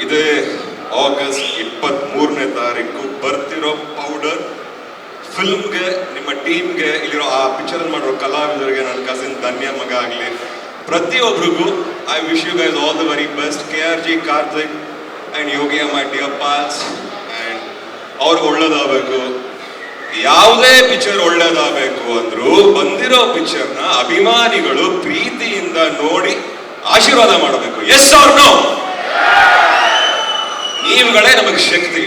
ಇದೇ ಆಗಸ್ಟ್ 23ನೇ ತಾರೀಕು ಬರ್ತಿರೋ ಪೌಡರ್ ಫಿಲ್ಮ್ಗೆ, ನಿಮ್ಮ ಟೀಮ್ಗೆ, ಇಲ್ಲಿರೋ ಆ ಪಿಕ್ಚರ್ ಮಾಡಿರೋ ಕಲಾವಿದರಿಗೆ, ನನ್ನ ಕಸಿನ್ ಧನ್ಯ ಮಗ ಆಗಲಿ, ಪ್ರತಿಯೊಬ್ಬರಿಗೂ I wish you guys all the very best. KRG, Karthik and Yogi my dear pals. And ಅವ್ರಿಗೆ ಒಳ್ಳೇದಾಗಬೇಕು. ಯಾವುದೇ ಪಿಕ್ಚರ್ ಒಳ್ಳೇದಾಗಬೇಕು ಅಂದ್ರು ಬಂದಿರೋ ಪಿಕ್ಚರ್ನ ಅಭಿಮಾನಿಗಳು ಪ್ರೀತಿಯಿಂದ ನೋಡಿ ಆಶೀರ್ವಾದ ಮಾಡಬೇಕು. S R no? ನೀವುಗಳೇ ನಮಗೆ ಶಕ್ತಿ.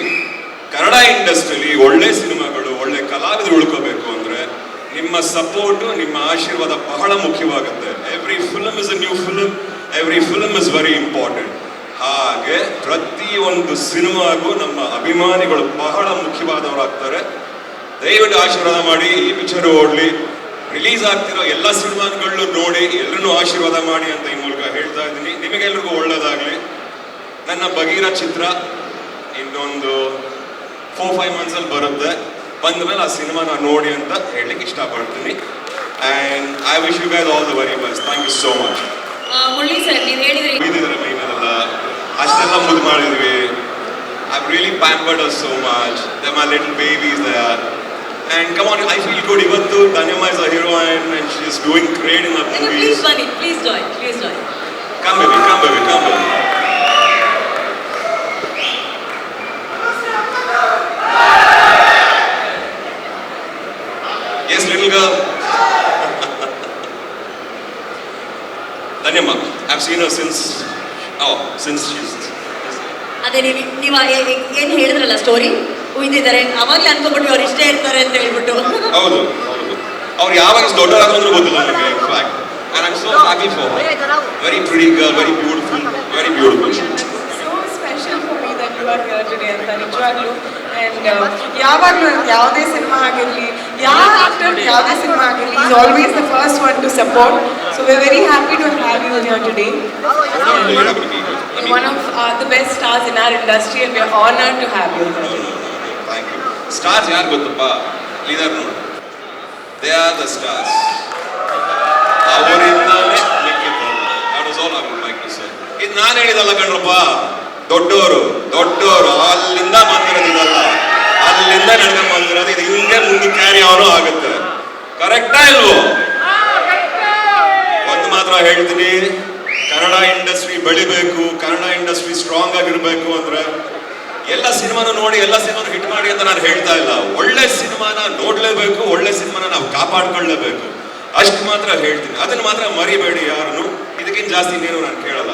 ಕನ್ನಡ ಇಂಡಸ್ಟ್ರಿಯಲ್ಲಿ ಒಳ್ಳೆ ಸಿನಿಮಾಗಳು, ಒಳ್ಳೆ ಕಲಾವಿದರು ಉಳ್ಕೋಬೇಕು ಅಂದ್ರೆ ನಿಮ್ಮ ಸಪೋರ್ಟು, ನಿಮ್ಮ ಆಶೀರ್ವಾದ ಬಹಳ ಮುಖ್ಯವಾಗುತ್ತೆ. Every film is a new film, every film is very important. ಹಾಗೆ ಪ್ರತಿಯೊಂದು ಸಿನಿಮಾಗೂ ನಮ್ಮ ಅಭಿಮಾನಿಗಳು ಬಹಳ ಮುಖ್ಯವಾದವರಾಗ್ತಾರೆ. ದಯವಿಟ್ಟು ಆಶೀರ್ವಾದ ಮಾಡಿ. ಈ ಪಿಕ್ಚರ್ ಓಡಲಿ, ರಿಲೀಸ್ ಆಗ್ತಿರೋ ಎಲ್ಲ ಸಿನಿಮಾಗಳನ್ನೂ ನೋಡಿ, ಎಲ್ಲರನ್ನೂ ಆಶೀರ್ವಾದ ಮಾಡಿ ಅಂತ ಈ ಮೂಲಕ ಹೇಳ್ತಾ ಇದ್ದೀನಿ. ನಿಮಗೆಲ್ರಿಗೂ ಒಳ್ಳೇದಾಗಲಿ. ನನ್ನ ಬಗೀರ ಚಿತ್ರ ಇನ್ನೊಂದು 4-5 ಮಂತ್ಸಲ್ಲಿ ಬರುತ್ತೆ. ಬಂದ ಮೇಲೆ ಆ ಸಿನಿಮಾನ ನೋಡಿ ಅಂತ ಹೇಳಲಿಕ್ಕೆ ಇಷ್ಟಪಡ್ತೀನಿ. And I wish you guys all the very best. Thank you so much. Murali sir, ನೀವು ಹೇಳಿದ್ರೆ ಮೈಮೇಲೆಲ್ಲ ಅಷ್ಟೆಲ್ಲ ಮುದ್ದು ಮಾಡಿದ್ವಿ. I've really pampered her so much. They're my little babies there. And come on, I feel good. Ivattu Danyamma is a heroine and she's doing great in her movies. Please bunny, please join, please join. Come baby, come baby, come baby. Yes, little girl. Danyamma, I've seen her since she's ಅದೇ ನೀವು ಏನು ಹೇಳಿದ್ರಲ್ಲ story ಉಯ್ದಿದ್ದಾರೆ, ಅವಾಗಲೇ ಅನ್ಕೊಂಡ್ಬಿಟ್ಟು ಅವ್ರು ಇಷ್ಟೇ ಇರ್ತಾರೆ ಅಂತ ಹೇಳ್ಬಿಟ್ಟು. ಹೌದು, ಅವ್ರು ಯಾವಾಗ ದೊಡ್ಡವರಾದ್ರು ಗೊತ್ತಿಲ್ಲ ನನಗೆ. In fact and I'm so happy for her. Very pretty girl, very beautiful, very beautiful. So special for me that you are here today ಅಂತ ನಿಜವಾಗ್ಲೂ. And ಯಾವಾಗಲೂ ಯಾವುದೇ ಸಿನಿಮಾ ಆಗಿರಲಿ, ಯಾವ ಆಕ್ಟರ್ ಯಾವುದೇ ಸಿನಿಮಾ ಆಗಿರಲಿ, is always the first one to support. So we're very happy to have you here today. You're one of the best stars in our industry and we're honored to have you here today. Thank you. Stars ಯಾರು ಗೊತ್ತಪ್ಪ? Leader ನೋಡಿ. They are the stars. ಅವರಿಂದಾನೇ ಮಿಕ್ಕಿದ್ದು. That is all I would like to say. ಇದು ನಾನು ಹೇಳಿದಲ್ಲ ಕಣ್ರಪ್ಪ. ದೊಡ್ಡವರು ಅಲ್ಲಿಂದ ಬಂದಿರೋದಿದಲ್ಲ, ಅಲ್ಲಿಂದ ನಡ್ಕೊಂಡು ಬಂದಿರೋದು. ಇದು ಹಿಂಗೆ ಮುಂದೆ ಕ್ಯಾರಿ ಆನು ಆಗುತ್ತೆ. ಕರೆಕ್ಟಾ ಇಲ್ವೋ? ಒಂದು ಮಾತ್ರ ಹೇಳ್ತೀನಿ, ಕನ್ನಡ ಇಂಡಸ್ಟ್ರಿ ಬೆಳಿಬೇಕು, ಕನ್ನಡ ಇಂಡಸ್ಟ್ರಿ ಸ್ಟ್ರಾಂಗ್ ಆಗಿರ್ಬೇಕು ಅಂದ್ರೆ ಎಲ್ಲ ಸಿನಿಮಾನ ನೋಡಿ, ಎಲ್ಲ ಸಿನಿಮಾನ ಹಿಟ್ ಮಾಡಿ ಅಂತ ನಾನು ಹೇಳ್ತಾ ಇಲ್ಲ. ಒಳ್ಳೆ ಸಿನಿಮಾನ ನೋಡ್ಲೇಬೇಕು, ಒಳ್ಳೆ ಸಿನಿಮಾನ ನಾವು ಕಾಪಾಡ್ಕೊಳ್ಳೇಬೇಕು. ಅಷ್ಟು ಮಾತ್ರ ಹೇಳ್ತೀನಿ. ಅದನ್ನ ಮಾತ್ರ ಮರಿಬೇಡಿ ಯಾರನ್ನು. ಇದಕ್ಕಿಂತ ಜಾಸ್ತಿ ಇನ್ನೇನು ನಾನು ಕೇಳಲ್ಲ.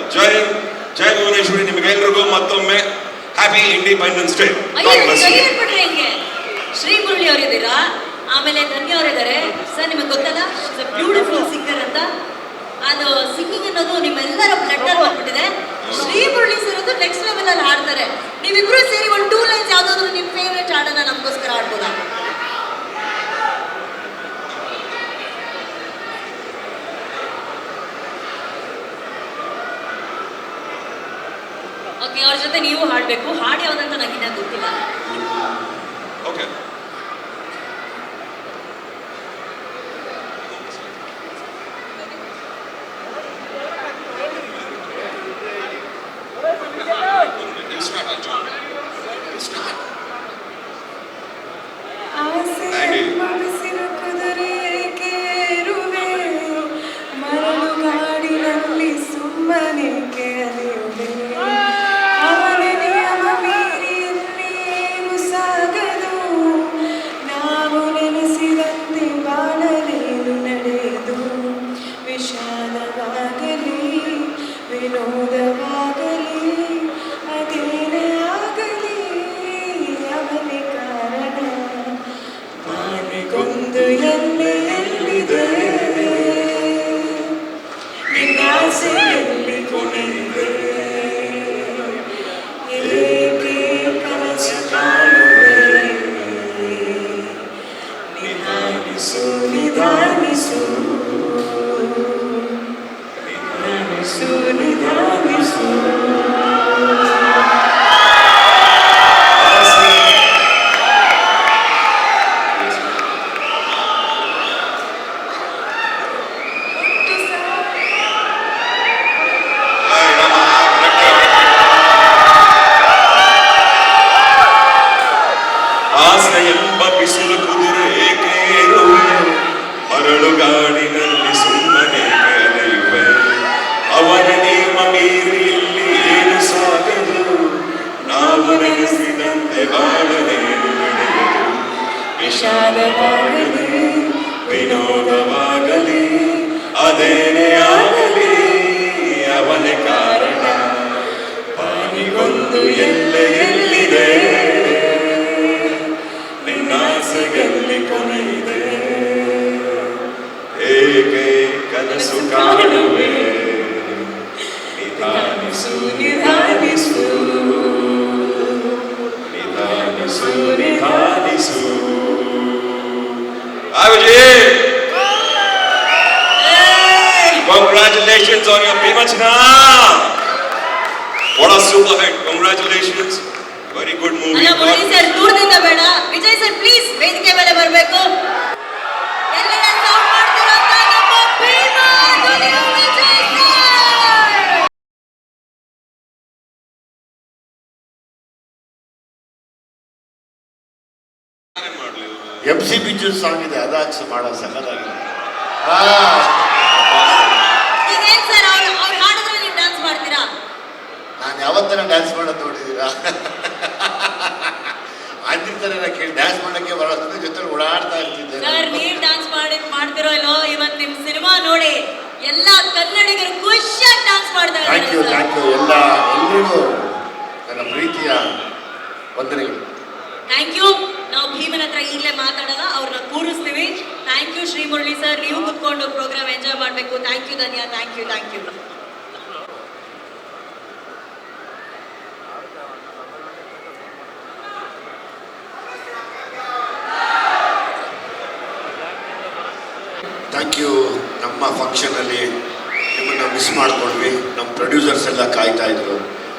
ಜೈ ಭುವನೇಶ್ವರಿ. ನಿಮಗೆಲ್ರಿಗೂ ಮತ್ತೊಮ್ಮೆ happy independence day. Shri Murali ಅವರಿದ್ದೀರಾ, ಆಮೇಲೆ ಧನ್ಯ ಅವರಿದ್ದಾರೆ. ಸರ್ ನಿಮಗೆ ಗೊತ್ತಲ್ಲ, ಬ್ಯೂಟಿಫುಲ್ ಸಿಂಗರ್ ಅಂತ. ಅದು ಸಿಂಗಿಂಗ್ ಅನ್ನೋದು ನಿಮ್ಮೆಲ್ಲರ ಬ್ಲಡ್ ಅಲ್ಲಿ ಬಂದ್ಬಿಟ್ಟಿದೆ. ಶ್ರೀ ಮುರಳಿ ಸರ್ ಅದು ನೆಕ್ಸ್ಟ್ ಲೆವೆಲ್ ಅಲ್ಲಿ ಹಾಡ್ತಾರೆ. ನೀವಿಬ್ರು ಸೇರಿ ಒಂದು 2 ಲೈನ್ಸ್ ಯಾವ್ದಾದ್ರು ನಿಮ್ ಫೇವ್ರೆಟ್ ಹಾಡನ್ನ ನಮಗೋಸ್ಕರ ಹಾಡ್ಬೋದಾ? ಓಕೆ, ಅವ್ರ ಜೊತೆ ನೀವು ಹಾಡ್ಬೇಕು. ಹಾಡು ಯಾವ್ದಂತ ನನಗಿನ್ನ ಗೊತ್ತಿಲ್ಲ. ಓಕೆ, ಮರಳುಗಾಡಿನಲ್ಲಿ ಸುಮ್ಮನೆ ಕೇಳಿದೆ, ಅವನ ನಿಯಮ ಮೀರಿ ಸಾಗದು. ವಿಷಾದವಾಗಲಿ ವಿನೋದವಾಗಲಿ ಅದೇನೇ ಆಗಲಿ ಅವನೇ ಕಾರಣ ಪಾನಿಗೊಂದು ಎಲ್ಲೆಯಲ್ಲಿದೆ ನಿನ್ನಾಸೆಯಲ್ಲಿ ಕೊನೆಯಿದೆ ಏಕೆ ಕನಸು ಕಾಣುವೆ ನಿಧಾನಿಸು ನಿಧಾನಿಸು ನಿಧಾನಿಸು ನಿಧಾನಿಸು Abhijit! Congratulations on your Bhimachana! What a super hit! Congratulations! Very good movie. ಅಲ್ಲ ಮುರಳಿ ಸರ್ ದೂರದಿಂದ ಬೇಡ, ವಿಜಯ್ ಸರ್ ಪ್ಲೀಸ್ ವೇದಿಕೆ ಮೇಲೆ ಬರಬೇಕು. ಎಲ್ಲರ ಸೌಂಡ್ ಮಾಡ್ತಿರೋಂತ ನಮ್ಮ ಭೀಮಾ ಧ್ವನಿಯು Vijay sir. MC Biju song ಇದೆ ಅದಾಕ್ಸ್ ಮಾಡೋ ಸಕಲಾಗಿದೆ. ಇದೇನ್ ಸರ್ ಅವ್ರು ಹಾಡಿದ್ರೆ ನೀವು ಡ್ಯಾನ್ಸ್ ಮಾಡ್ತೀರಾ? ನಾನು ಯಾವತ್ತನ ಡ್ಯಾನ್ಸ್ ಮಾಡೋದು ನೋಡಿದ್ದೀರಾ? ಅಂತಿರ್ತಾರೆ ಕೇಳಿ ಡ್ಯಾನ್ಸ್ ಮಾಡೋಕ್ಕೆ ಬರೋದ್ರ ಜೊತೆ ಓಡಾಡ್ತಾ ಇರ್ತಿದ್ದೆ. ಸರ್ ನೀವು ಡ್ಯಾನ್ಸ್ ಮಾಡ್ತಿರೋ ಇಲ್ಲೋ ಇವತ್ತು ನಿಮ್ ಸಿನಿಮಾ ನೋಡಿ ಎಲ್ಲ ಕನ್ನಡಿಗರು ಖುಷಿಯಾಗಿ ಡ್ಯಾನ್ಸ್ ಮಾಡ್ತಾ ಥ್ಯಾಂಕ್ ಯು ಎಲ್ರಿಗೂ ನನ್ನ ಪ್ರೀತಿಯ ವಂದನೆಗಳು. Thank you. ನಾವು ಭೀಮನ ಹತ್ರ ಈಗಲೇ ಮಾತಾಡಲ್ಲ, ಅವ್ರನ್ನ ಕೂರಿಸ್ತೀವಿ. Thank you Shri Murali sir, ನೀವು ಕುತ್ಕೊಂಡು ಪ್ರೋಗ್ರಾಮ್ ಎಂಜಾಯ್ ಮಾಡಬೇಕು. Thank you Dhanya, thank you. Thank you. ನಮ್ಮ ಫಂಕ್ಷನಲ್ಲಿ ನಿಮ್ಮನ್ನು ಮಿಸ್ ಮಾಡ್ಕೊಂಡ್ವಿ. ನಮ್ಮ ಪ್ರೊಡ್ಯೂಸರ್ಸ್ ಎಲ್ಲ ಕಾಯ್ತಾ ಇದ್ರು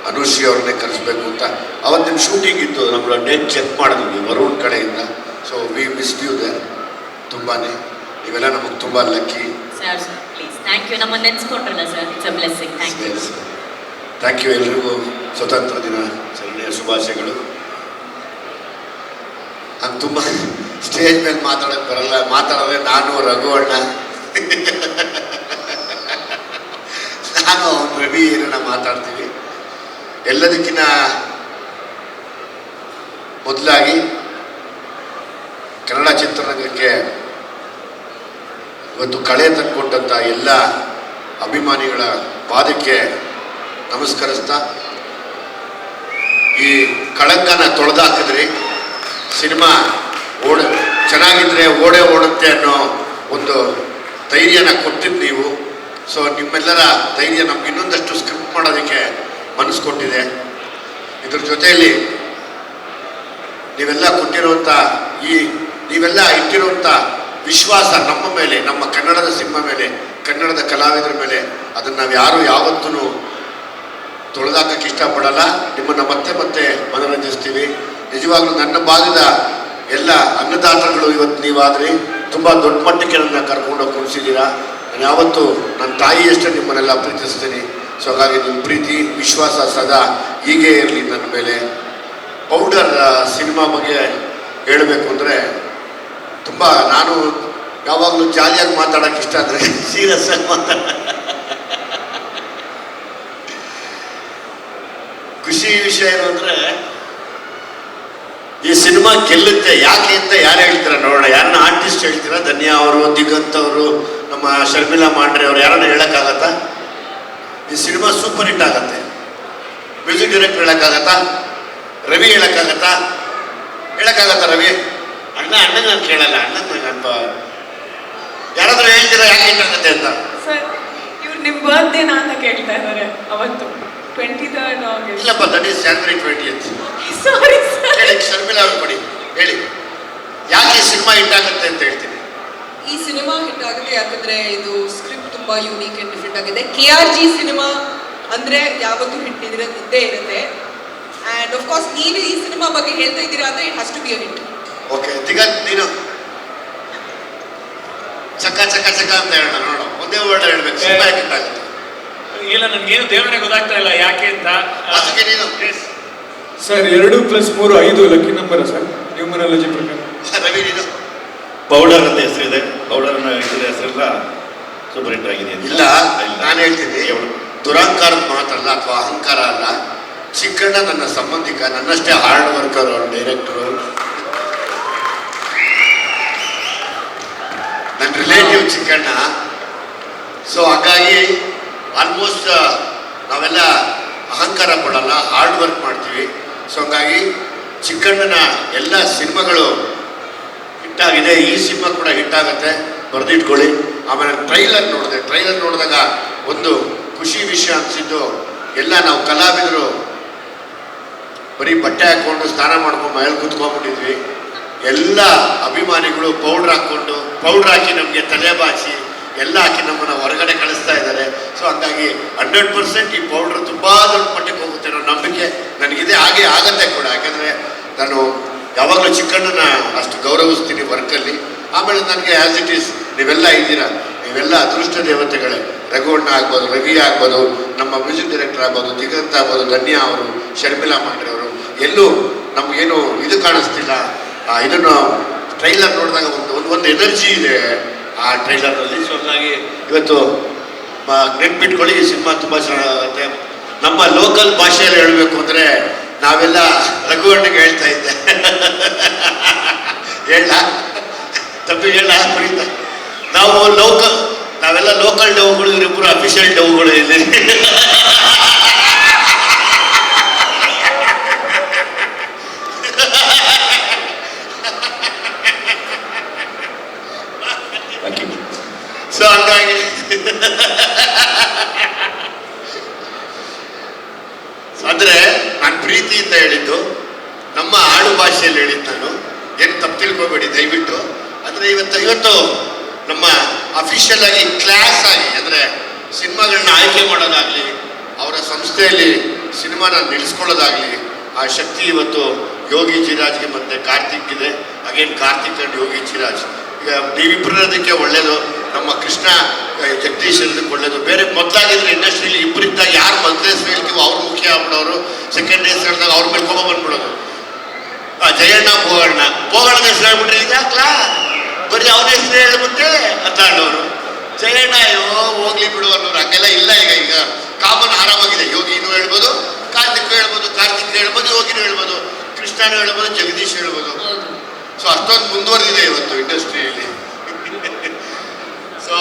ಅನುಶ್ರೀ ಅವ್ರನ್ನೇ ಕರೆಸ್ಬೇಕು ಅಂತ. ಅವತ್ತಿನ ಶೂಟಿಂಗ್ ಇತ್ತು, ನಮ್ಮ ಡೇಟ್ ಚೆಕ್ ಮಾಡಿದ್ವಿ ವರುಣ್ ಕಡೆಯಿಂದ. So we miss you there ತುಂಬಾ. ನೀವೆಲ್ಲ ನಮಗೆ ತುಂಬ lucky. Sir please thank you. ನಮ್ಮನ್ನು ನೆನೆಸ್ಕೊಂಡ್ರಲ್ಲ sir, it's a blessing. Thank you. ಎಲ್ರಿಗೂ ಸ್ವತಂತ್ರ ದಿನಾಚರಣೆಯ ಶುಭಾಶಯಗಳು. ನಾನು ತುಂಬ ಸ್ಟೇಜ್ ಮೇಲೆ ಮಾತಾಡೋಕ್ಕೆ ಬರಲ್ಲ, ಮಾತಾಡೋದೇ ನಾನು ರಘು ಅಣ್ಣ ನಾನು ರವಿ ಏನನ್ನ ಮಾತಾಡ್ತೀವಿ. ಎಲ್ಲದಕ್ಕಿಂತ ಮೊದಲಾಗಿ ಕನ್ನಡ ಚಿತ್ರರಂಗಕ್ಕೆ ಇವತ್ತು ಕಳೆ ತಂದುಕೊಟ್ಟಂಥ ಎಲ್ಲ ಅಭಿಮಾನಿಗಳ ಪಾದಕ್ಕೆ ನಮಸ್ಕರಿಸ್ತಾ, ಈ ಕಳಂಕನ ತೊಳೆದಾಕಿದ್ರಿ, ಸಿನಿಮಾ ಚೆನ್ನಾಗಿದ್ರೆ ಓಡುತ್ತೆ ಅನ್ನೋ ಒಂದು ಧೈರ್ಯನ ಕೊಟ್ಟಿದ್ದು ನೀವು. ಸೊ ನಿಮ್ಮೆಲ್ಲರ ಧೈರ್ಯ ನಮ್ಗೆ ಇನ್ನೊಂದಷ್ಟು ಸ್ಕ್ರಿಪ್ಟ್ ಮಾಡೋದಕ್ಕೆ ಮನಸ್ಸು ಕೊಟ್ಟಿದೆ. ಇದ್ರ ಜೊತೆಯಲ್ಲಿ ನೀವೆಲ್ಲ ಕೊಟ್ಟಿರುವಂಥ ನೀವೆಲ್ಲ ಇಟ್ಟಿರುವಂಥ ವಿಶ್ವಾಸ ನಮ್ಮ ಮೇಲೆ, ನಮ್ಮ ಕನ್ನಡದ ಸಿನಿಮಾ ಮೇಲೆ, ಕನ್ನಡದ ಕಲಾವಿದರ ಮೇಲೆ, ಅದನ್ನು ನಾವು ಯಾರು ಯಾವತ್ತೂ ತೊಳೆದಾಕಕ್ಕೆ ಇಷ್ಟಪಡಲ್ಲ. ನಿಮ್ಮನ್ನು ಮತ್ತೆ ಮನರಂಜಿಸ್ತೀವಿ. ನಿಜವಾಗ್ಲೂ ನನ್ನ ಭಾಗದ ಎಲ್ಲ ಅನ್ನದಾತಗಳು ಇವತ್ತು ನೀವಾದ್ರಿ. ತುಂಬ ದೊಡ್ಡ ಮಟ್ಟಕ್ಕೆ ನನ್ನ ಕರ್ಕೊಂಡೋಗಿ ಕುಣಿಸಿದ್ದೀರಾ. ನಾನು ಯಾವತ್ತೂ ನನ್ನ ತಾಯಿಯಷ್ಟೇ ನಿಮ್ಮನ್ನೆಲ್ಲ ಪ್ರೀತಿಸ್ತೀನಿ. ಸೊ ಹಾಗಾಗಿ ನಿಮ್ಮ ಪ್ರೀತಿ ವಿಶ್ವಾಸ ಸದಾ ಹೀಗೆ ಇರಲಿ ನನ್ನ ಮೇಲೆ. ಪೌಡರ್ ಸಿನಿಮಾ ಬಗ್ಗೆ ಹೇಳಬೇಕು ಅಂದರೆ ತುಂಬ ನಾನು ಯಾವಾಗಲೂ ಜಾಲಿಯಾಗಿ ಮಾತಾಡೋಕ್ಕೆ ಇಷ್ಟ, ಅಂದರೆ ಸೀರಿಯಸ್ ಆಗಿ ಖುಷಿ ವಿಷಯ ಏನು ಅಂದರೆ ಈ ಸಿನಿಮಾ ಗೆಲ್ಲುತ್ತೆ. ಯಾಕೆ ಅಂತ ಯಾರು ಹೇಳ್ತೀರಾ ನೋಡೋಣ. ಯಾರನ್ನ ಆರ್ಟಿಸ್ಟ್ ಹೇಳ್ತೀರಾ? ಧನ್ಯಾ ಅವರು, ದಿಗಂತ್ ಅವರು, ನಮ್ಮ ಶರ್ಮಿಳಾ ಮಾಂಡ್ರೆ ಅವರು, ಯಾರನ್ನ ಹೇಳೋಕ್ಕಾಗತ್ತಾ? ಈ ಸಿನಿಮಾ ಸೂಪರ್ ಹಿಟ್ ಆಗತ್ತೆ. ಮ್ಯೂಸಿಕ್ ಡೈರೆಕ್ಟರ್ ಹೇಳೋಕ್ಕಾಗತ್ತಾ? ರವಿ ಹೇಳೋಕ್ಕಾಗತ್ತಾ? ರವಿ ಅಣ್ಣಗೆ ನಾನು ಕೇಳಲ್ಲ. ಅಣ್ಣ ಯಾರಾದ್ರೂ ಹೇಳ್ತೀರಾ ಯಾಕೆ ಹಿಟ್ ಆಗುತ್ತೆ ಅಂತ? ಸರ್ ಇವ್ರು ನಿಮ್ಮ ಬರ್ತ್ಡೇನಾ ಅಂತ ಕೇಳ್ತಾ ಇದ್ದಾರೆ. ಅವತ್ತು 23rd August. ಇಲ್ಲಪ್ಪ, that is January 20th. Sorry sir. ಹೇಳಿ ಶರ್ಮಿಳಾ ಅವ್ರು ಕೊಡಿ, ಹೇಳಿ ಯಾಕೆ ಈ ಸಿನಿಮಾ ಹಿಟ್ ಆಗುತ್ತೆ ಅಂತ ಹೇಳ್ತೀನಿ. ಈ ಸಿನಿಮಾ ಹಿಟ್ ಆಗಿದೆ ಯಾಕಂದ್ರೆ ಇದು ಸ್ಕ್ರಿಪ್ಟ್ ತುಂಬಾ ಯೂನಿಕ್ ಅಂಡ್ ಡಿಫ್ರೆಂಟ್ ಆಗಿದೆ. KRG ಸಿನಿಮಾ ಅಂದ್ರೆ ಯಾವತ್ತೂ ಹಿಟ್ ಇದ್ದೇ ಇರುತ್ತೆ. ಅಂಡ್ ಆಫ್ ಕೋರ್ಸ್ ನೀವು ಈ ಸಿನಿಮಾ ಬಗ್ಗೆ ಹೇಳ್ತಾ ಇದ್ದೀರಾ ಅಂದ್ರೆ it has to be a hit. Okay Diganth, ನೀನು ಚಕ್ಕ ಅಂತ ಹೇಳೋಣ. ನೋಡು, ಒಂದೇ ವರ್ಡ್ ಹೇಳ್ಬೇಕು. ಸಿನಿಮಾ ಹಿಟ್ ಆಗುತ್ತೆ. ಇಲ್ಲ, ನನ್ಗೇನು ದೇವರೇ ಗೊತ್ತಾಗ್ತಾ ಇಲ್ಲ ಯಾಕೆ ಅಂತ. ಅದಕ್ಕೆ ನೀನು sir 2+3 5 lucky number sir, numerology ಪ್ರಕಾರ. ರವಿ ನೀನು ಪೌಡರ್ ಅಂತ ಹೆಸರಿದೆ. ಪೌಡರ್ ಇದರ ಹೆಸರೆಲ್ಲ ಸೂಪರ್ ಹಿಟ್ ಆಗಿದೆ. ಇಲ್ಲ, ನಾನು ಹೇಳ್ತೀನಿ, ದುರಹಂಕಾರದ ಮಾತಲ್ಲ ಅಥವಾ ಅಹಂಕಾರ ಅಲ್ಲ. ಚಿಕ್ಕಣ್ಣ ನನ್ನ ಸಂಬಂಧಿಕ, ನನ್ನಷ್ಟೇ ಹಾರ್ಡ್ ವರ್ಕರ್, ಅವರು ಡೈರೆಕ್ಟರು. ನನ್ನ ರಿಲೇಟಿವ್ ಚಿಕ್ಕಣ್ಣ. ಸೊ ಹಾಗಾಗಿ ಆಲ್ಮೋಸ್ಟ್ ನಾವೆಲ್ಲ ಅಹಂಕಾರ ಪಡಲ್ಲ, ಹಾರ್ಡ್ ವರ್ಕ್ ಮಾಡ್ತೀವಿ. ಸೊ ಹಂಗಾಗಿ ಚಿಕ್ಕಣ್ಣನ ಎಲ್ಲ ಸಿನಿಮಾಗಳು ಹಿಟ್ಟಾಗಿದೆ. ಈ ಸಿನಿಮಾ ಕೂಡ ಹಿಟ್ಟಾಗುತ್ತೆ, ಬರೆದಿಟ್ಕೊಳ್ಳಿ. ಆಮೇಲೆ ಟ್ರೈಲರ್ ನೋಡಿದಾಗ ಒಂದು ಖುಷಿ ವಿಷಯ ಅನಿಸಿದ್ದು, ಎಲ್ಲ ನಾವು ಕಲಾವಿದರು ಬರೀ ಬಟ್ಟೆ ಹಾಕ್ಕೊಂಡು ಸ್ನಾನ ಮಾಡ್ಕೊಂಡು ಮನೇಲಿ ಕೂತ್ಕೊಂಡ್ಬಿಟ್ಟಿದ್ವಿ. ಎಲ್ಲ ಅಭಿಮಾನಿಗಳು ಪೌಡ್ರ್ ಹಾಕಿ ನಮಗೆ ತಲೆ ಬಾಚಿ ಎಲ್ಲ ಹಾಕಿ ನಮ್ಮನ್ನು ಹೊರಗಡೆ ಕಳಿಸ್ತಾ ಇದ್ದಾರೆ. ಸೊ ಹಂಗಾಗಿ 100% ಈ ಪೌಡ್ರ್ ತುಂಬ ದೊಡ್ಡ ಮಟ್ಟಕ್ಕೆ ಹೋಗುತ್ತೆ ಅನ್ನೋ ನಂಬಿಕೆ ನನಗಿದೆ. ಹಾಗೆ ಆಗತ್ತೆ ಕೂಡ, ಯಾಕಂದರೆ ನಾನು ಯಾವಾಗಲೂ ಚಿಕ್ಕಣ್ಣನ ಅಷ್ಟು ಗೌರವಿಸ್ತೀನಿ ವರ್ಕಲ್ಲಿ. ಆಮೇಲೆ ನನಗೆ ಆ್ಯಸ್ ಇಟ್ ಈಸ್ ನೀವೆಲ್ಲ ಇದ್ದೀರಾ, ನೀವೆಲ್ಲ ಅದೃಷ್ಟ ದೇವತೆಗಳೇ. ರಘುವಣ್ಣ ಆಗ್ಬೋದು, ರವಿ ಆಗ್ಬೋದು, ನಮ್ಮ ಮ್ಯೂಸಿಕ್ ಡೈರೆಕ್ಟರ್ ಆಗ್ಬೋದು, ದಿಗಂತ್ ಆಗ್ಬೋದು, ಧನ್ಯಾ ಅವರು, ಶರ್ಮಿಳಾ ಮಾಂಡ್ರೆ ಅವರು, ಎಲ್ಲೂ ನಮಗೇನು ಇದು ಕಾಣಿಸ್ತಿಲ್ಲ. ಇದನ್ನು ಟ್ರೈಲರ್ ನೋಡಿದಾಗ ಒಂದು ಎನರ್ಜಿ ಇದೆ ಆ ಟ್ರೈಲರ್ನಲ್ಲಿ. ಸೊ ಹಾಗಾಗಿ ಇವತ್ತು ನೆನ್ಪಿಟ್ಕೊಳ್ಳಿ, ಈ ಸಿನಿಮಾ ತುಂಬ ಚೆನ್ನಾಗುತ್ತೆ. ನಮ್ಮ ಲೋಕಲ್ ಭಾಷೆಯಲ್ಲಿ ಹೇಳಬೇಕು ಅಂದರೆ ನಾವೆಲ್ಲ ರಘುವಣ್ಣಗೆ ಹೇಳ್ತಾ ಇದ್ದೆ ಹೇಳ ತಪ್ಪಿ ಹೇಳ ಪ್ರೀತ ನಾವೆಲ್ಲ ಲೋಕಲ್ ಡೌಗಳು, ಇವರಿಬ್ಬರು ಅಫಿಷಿಯಲ್ ಡೌಗಳು ಇಲ್ಲಿ. ಸೊ ಹಂಗಾಗಿ ಅಂದ್ರೆ ನಾನು ಪ್ರೀತಿಯಿಂದ ಹೇಳಿದ್ದು, ನಮ್ಮ ಆಡು ಭಾಷೆಯಲ್ಲಿ ಹೇಳಿದ್ದು. ನಾನು ಏನು ತಪ್ಪು ತಿಳ್ಕೊಬೇಡಿ ದಯವಿಟ್ಟು. ಅಂದ್ರೆ ಇವತ್ತು ನಮ್ಮ ಅಫಿಷಿಯಲ್ ಆಗಿ ಕ್ಲಾಸ್ ಆಗಿ ಅಂದರೆ ಸಿನಿಮಾಗಳನ್ನ ಆಯ್ಕೆ ಮಾಡೋದಾಗ್ಲಿ, ಅವರ ಸಂಸ್ಥೆಯಲ್ಲಿ ಸಿನಿಮಾನ ನಿಲ್ಲಿಸ್ಕೊಳ್ಳೋದಾಗ್ಲಿ, ಆ ಶಕ್ತಿ ಇವತ್ತು ಯೋಗಿ ಜಿರಾಜ್ಗೆ ಮತ್ತೆ ಕಾರ್ತಿಕ್ ಇದೆ. Again Karthik and Yogi Jiraj. ಈಗ ನೀವಿಬ್ಬರದಕ್ಕೆ ಒಳ್ಳೇದು, ನಮ್ಮ ಕೃಷ್ಣ ಜಗದೀಶ್ ಇರೋದಕ್ಕೆ ಒಳ್ಳೇದು. ಬೇರೆ ಮೊದಲಾಗಿದ್ರೆ ಇಂಡಸ್ಟ್ರಿಯಲ್ಲಿ ಇಬ್ಬರಿಂದ ಯಾರು ಮೊದಲನೇ ಹೆಸರು ಹೇಳ್ತೀವೋ ಅವ್ರು ಮುಖ್ಯ ಆಗ್ಬಿಡೋರು, ಸೆಕೆಂಡ್ ಹೆಸರು ಹೇಳಿದಾಗ ಅವ್ರ ಮೇಲೆ ಕೋಪ ಬಂದ್ಬಿಡೋದು. ಜಯಣ್ಣ ಬೋಗಣ್ಣನ ಹೆಸರು ಹೇಳ್ಬಿಟ್ರೆ ಇದಾಕ್ಲಾ ಬರೀ ಅವ್ರ ಹೆಸರು ಹೇಳ್ಬಿಟ್ಟೆ ಅಂತ ಆಡೋರು. ಜಯಣ್ಣ ಹೋಗ್ಲಿ ಬಿಡು ಅನ್ನೋರು. ಹಂಗೆಲ್ಲ ಇಲ್ಲ. ಈಗ ಕಾಮನ್ ಆರಾಮಾಗಿದೆ. ಯೋಗಿನೂ ಹೇಳ್ಬೋದು, ಕಾರ್ತಿಕ್ ಹೇಳ್ಬೋದು, ಯೋಗಿನೂ ಹೇಳ್ಬೋದು, ಕೃಷ್ಣನೂ ಹೇಳ್ಬೋದು, ಜಗದೀಶ್ ಹೇಳ್ಬೋದು. ಸೊ ಅಷ್ಟೊಂದು ಮುಂದುವರೆದಿದೆ ಇವತ್ತು ಇಂಡಸ್ಟ್ರಿಯಲ್ಲಿ. ಸೊ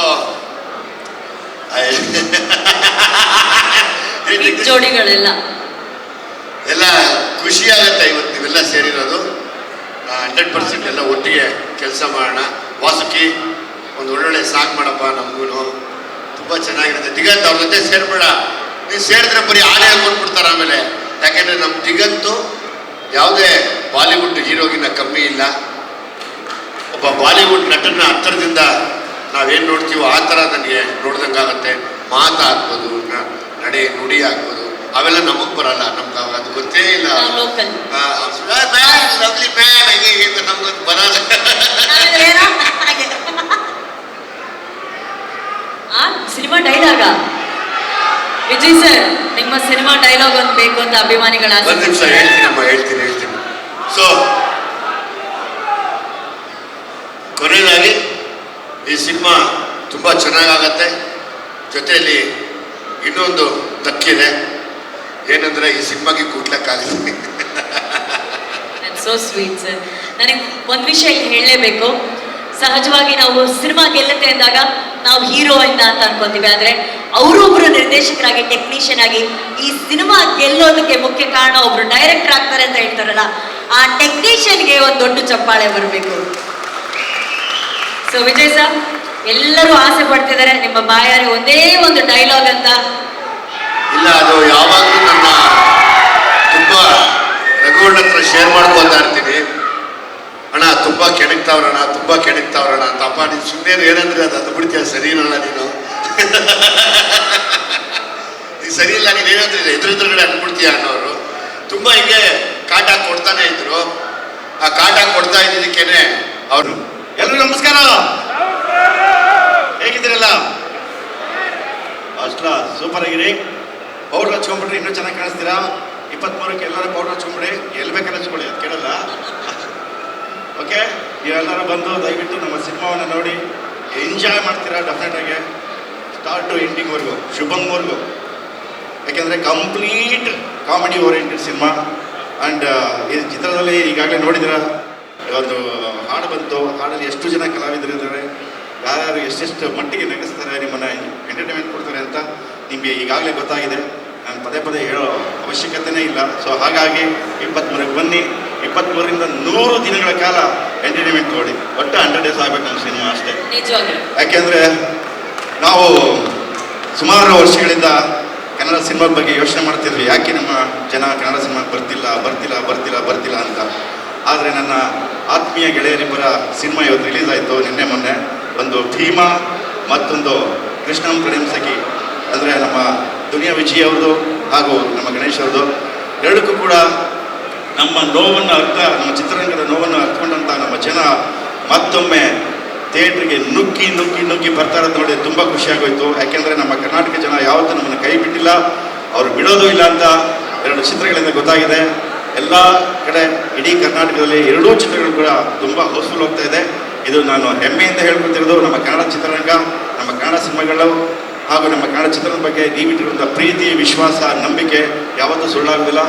ಜೋಡಿಗಳೆಲ್ಲ ಎಲ್ಲ ಖುಷಿ ಆಗತ್ತೆ ಇವತ್ತು ನೀವೆಲ್ಲ ಸೇರಿರೋದು. 100% ಎಲ್ಲ ಒಟ್ಟಿಗೆ ಕೆಲಸ ಮಾಡೋಣ. ವಾಸುಕಿ ಒಂದು ಒಳ್ಳೊಳ್ಳೆ ಸಾಂಗ್ ಮಾಡಪ್ಪ, ನಮಗೂ ತುಂಬ ಚೆನ್ನಾಗಿರುತ್ತೆ. ದಿಗಂತ್ ಅವ್ರ ಜೊತೆ ಸೇರ್ಬೇಡ, ನೀವು ಸೇರಿದ್ರೆ ಬರೀ ಹಾಡು ಹೇಳ್ಕೊಂಡ್ಬಿಡ್ತಾರೆ ಆಮೇಲೆ. ಯಾಕೆಂದರೆ ನಮ್ಮ ದಿಗಂತು ಯಾವುದೇ ಬಾಲಿವುಡ್ ಹೀರೋಗಿನ ಕಮ್ಮಿ ಇಲ್ಲ. ಒಬ್ಬ ಬಾಲಿವುಡ್ ನಟನ ಹತ್ತಿರದಿಂದ ನಾವೇನು ನೋಡ್ತೀವೋ ಆ ಥರ ನನಗೆ ನೋಡ್ದಂಗಾಗತ್ತೆ. ಮಾತಾಗ್ಬೋದು, ನಡೆ ನುಡಿ ಆಗ್ಬೋದು, ಅವೆಲ್ಲ ನಮಗೆ ಬರಲ್ಲ. ನಮ್ಗೆ ಅದು ಗೊತ್ತೇ ಇಲ್ಲ. ಲವ್ಲಿ ಮ್ಯಾನ್ ಹಂಗೆ ನಮ್ಗದು ಬರಲ್ಲ. ಸಿನಿಮಾ ಡೈಲಾಗ ವಿಜಯ್ ಸರ್, ನಿಮ್ಮ ಸಿನಿಮಾ ಡೈಲಾಗ್ ಒಂದು ಬೇಕು ಅಂತ ಅಭಿಮಾನಿಗಳ ಒಂದು ನಿಮಿಷ ಹೇಳ್ತೀನಿ. ಸೊ ಕೊನೆಯದಾಗಿ ಈ ಸಿನಿಮಾ ತುಂಬ ಚೆನ್ನಾಗಾಗತ್ತೆ. ಜೊತೆಯಲ್ಲಿ ಇನ್ನೊಂದು ತಕ್ಕಿದೆ, ಏನಂದ್ರೆ ಈ ಸಿನಿಮಾಗೆ ಕೂಡ್ಲಕ್ಕಾಗಲ್ಲ. So sweet sir. ನನಗೆ ಒಂದು ವಿಷಯ ಹೇಳಲೇಬೇಕು. ಸಹಜವಾಗಿ ನಾವು ಸಿನಿಮಾ ಗೆಲ್ಲುತ್ತೆ ಅಂದಾಗ ನಾವು ಹೀರೋಯಿನ್ ಅಂತ ಅನ್ಕೊಂತೀವಿ. ಆದರೆ ಅವರೊಬ್ರು ನಿರ್ದೇಶಕರಾಗಿ, ಟೆಕ್ನಿಷಿಯನ್ ಆಗಿ ಈ ಸಿನಿಮಾ ಗೆಲ್ಲೋದಕ್ಕೆ ಮುಖ್ಯ ಕಾರಣ ಒಬ್ರು ಡೈರೆಕ್ಟರ್ ಆಗ್ತಾರೆ ಅಂತ ಹೇಳ್ತಾರಲ್ಲ, ಆ ಟೆಕ್ನಿಷಿಯನ್ಗೆ ಒಂದು ದೊಡ್ಡ ಚಪ್ಪಾಳೆ ಬರಬೇಕು. ಸೊ ವಿಜಯ್ ಸರ್, ಎಲ್ಲರೂ ಆಸೆ ಪಡ್ತಿದ್ದಾರೆ ನಿಮ್ಮ ಬಾಯಾರಿ ಒಂದೇ ಒಂದು ಡೈಲಾಗ್ ಅಂತ. ಇಲ್ಲ, ಅದು ಯಾವಾಗಲೂ ನನ್ನ ತುಂಬ ರಘುವಣ್ಣ ಹತ್ರ ಶೇರ್ ಮಾಡ್ಕೊತಾ ಇರ್ತೀನಿ. ಅಣ್ಣ ತುಂಬ ಕೆಣಕ್ತಾವ್ರಣ ಅಂತ. ಅಪ್ಪ ನೀನು ಸುಮ್ಮನೆ ಏನಂದ್ರೆ ಅದು ಬಿಡ್ತೀಯ, ಸರಿ ಇರಲ್ಲ ನೀನು. ನೀನು ಸರಿ ಇಲ್ಲ, ನೀನು ಏನಂದ್ರೆ ಎದುರುಗಡೆ ಅಂದ್ಬಿಡ್ತೀಯ ಅನ್ನೋರು ತುಂಬ ಹಿಂಗೆ ಕಾಟ ಕೊಡ್ತಾನೆ ಇದ್ರು. ಆ ಕಾಟ ಕೊಡ್ತಾ ಇದ್ದಿದ್ದಕ್ಕೇನೆ ಅವರು ಎಲ್ಲರೂ ನಮಸ್ಕಾರ, ಹೇಗಿದ್ದೀರಲ್ಲ? ಅಷ್ಟಲ ಸೂಪರ್ ಆಗಿರಿ. ಪೌಡ್ರ್ ಹಚ್ಕೊಂಡ್ಬಿಟ್ರೆ ಇನ್ನೂ ಚೆನ್ನಾಗಿ ಕಾಣಿಸ್ತೀರಾ. 23ಕ್ಕೆ ಎಲ್ಲರೂ ಪೌಡ್ರ್ ಹಚ್ಕೊಂಡ್ಬಿಡಿ, ಎಲ್ಲಿ ಬೇಕಾದ್ರೆ ಹಚ್ಕೊಳ್ಳಿ, ಅದು ಕೇಳಲ್ಲ. ಓಕೆ, ನೀವೆಲ್ಲರೂ ಬಂದು ದಯವಿಟ್ಟು ನಮ್ಮ ಸಿನಿಮಾವನ್ನು ನೋಡಿ ಎಂಜಾಯ್ ಮಾಡ್ತೀರಾ ಡೆಫಿನೆಟಾಗಿ, ಸ್ಟಾರ್ಟ್ ಟು ಎಂಡಿಂಗ್ವರೆಗೂ, ಶುಭಂಗ್ವರೆಗೂ. ಯಾಕೆಂದರೆ complete comedy oriented cinema. And ಈ ಚಿತ್ರದಲ್ಲಿ ಈಗಾಗಲೇ ನೋಡಿದಿರ ಒಂದು ಹಾಡು ಬಂತು. ಹಾಡಲ್ಲಿ ಎಷ್ಟು ಜನ ಕಲಾವಿದರು ಇದ್ದಾರೆ, ಯಾರು ಎಷ್ಟೆಷ್ಟು ಮಟ್ಟಿಗೆ ನಗಿಸ್ತಾರೆ, ನಿಮ್ಮನ್ನು ಎಂಟರ್ಟೈನ್ಮೆಂಟ್ ಕೊಡ್ತಾರೆ ಅಂತ ನಿಮಗೆ ಈಗಾಗಲೇ ಗೊತ್ತಾಗಿದೆ. ನಾನು ಪದೇ ಪದೇ ಹೇಳೋ ಅವಶ್ಯಕತೆಯೇ ಇಲ್ಲ. ಸೊ ಹಾಗಾಗಿ 23ಕ್ಕೆ ಬನ್ನಿ. 23ರಿಂದ 100 ದಿನಗಳ ಕಾಲ ಎಂಟರ್ಟೈನ್ಮೆಂಟ್ ಕೊಡಿ. ಒಟ್ಟು 100 ಡೇಸ್ ಆಗಬೇಕು ನಮ್ಮ ಸಿನಿಮಾ ಅಷ್ಟೇ. ಯಾಕೆಂದರೆ ನಾವು ಸುಮಾರು ವರ್ಷಗಳಿಂದ ಕನ್ನಡ ಸಿನಿಮಾದ ಬಗ್ಗೆ ಯೋಚನೆ ಮಾಡ್ತಿದ್ವಿ, ಯಾಕೆ ನಮ್ಮ ಜನ ಕನ್ನಡ ಸಿನಿಮಾಗೆ ಬರ್ತಿಲ್ಲ ಅಂತ. ಆದರೆ ನನ್ನ ಆತ್ಮೀಯ ಗೆಳೆಯರಿಬ್ಬರ ಸಿನಿಮಾ ಇವತ್ತು ರಿಲೀಸ್ ಆಯಿತು ನಿನ್ನೆ ಮೊನ್ನೆ. ಒಂದು ಭೀಮಾ, ಮತ್ತೊಂದು ಕೃಷ್ಣಂ ಪ್ರಣಯಂ ಸಖಿ. ಅಂದರೆ ನಮ್ಮ ದುನಿಯಾ ವಿಜಯ್ ಅವ್ರದ್ದು ಹಾಗೂ ನಮ್ಮ ಗಣೇಶ್ ಅವ್ರದ್ದು. ಎರಡಕ್ಕೂ ಕೂಡ ನಮ್ಮ ನೋವನ್ನು ನಮ್ಮ ಚಿತ್ರರಂಗದ ನೋವನ್ನು ಅರ್ಥಕೊಂಡಂಥ ನಮ್ಮ ಜನ ಮತ್ತೊಮ್ಮೆ ಥಿಯೇಟ್ರಿಗೆ ನುಗ್ಗಿ ಬರ್ತಾ ಇರೋದು ನೋಡಿ ತುಂಬ ಖುಷಿಯಾಗೋಯ್ತು. ಯಾಕೆಂದರೆ ನಮ್ಮ ಕರ್ನಾಟಕ ಜನ ಯಾವತ್ತೂ ನಮ್ಮನ್ನು ಕೈ ಬಿಟ್ಟಿಲ್ಲ, ಅವರು ಬಿಡೋದು ಇಲ್ಲ ಅಂತ 2 ಚಿತ್ರಗಳಿಂದ ಗೊತ್ತಾಗಿದೆ. ಎಲ್ಲ ಕಡೆ ಇಡೀ ಕರ್ನಾಟಕದಲ್ಲಿ 2 ಚಿತ್ರಗಳು ಕೂಡ ತುಂಬ ಹೌಸ್ಫುಲ್ ಹೋಗ್ತಾ ಇದೆ. ಇದು ನಾನು ಹೆಮ್ಮೆಯಿಂದ ಹೇಳ್ಕೊತಿರೋದು. ನಮ್ಮ ಕನ್ನಡ ಚಿತ್ರರಂಗ, ನಮ್ಮ ಕನ್ನಡ ಸಿನಿಮಾಗಳು ಹಾಗೂ ನಮ್ಮ ಕನ್ನಡ ಚಿತ್ರದ ಬಗ್ಗೆ ನೀವಿಟ್ಟಿರುವಂಥ ಪ್ರೀತಿ, ವಿಶ್ವಾಸ, ನಂಬಿಕೆ ಯಾವತ್ತೂ ಸುಳ್ಳಾಗೋದಿಲ್ಲ,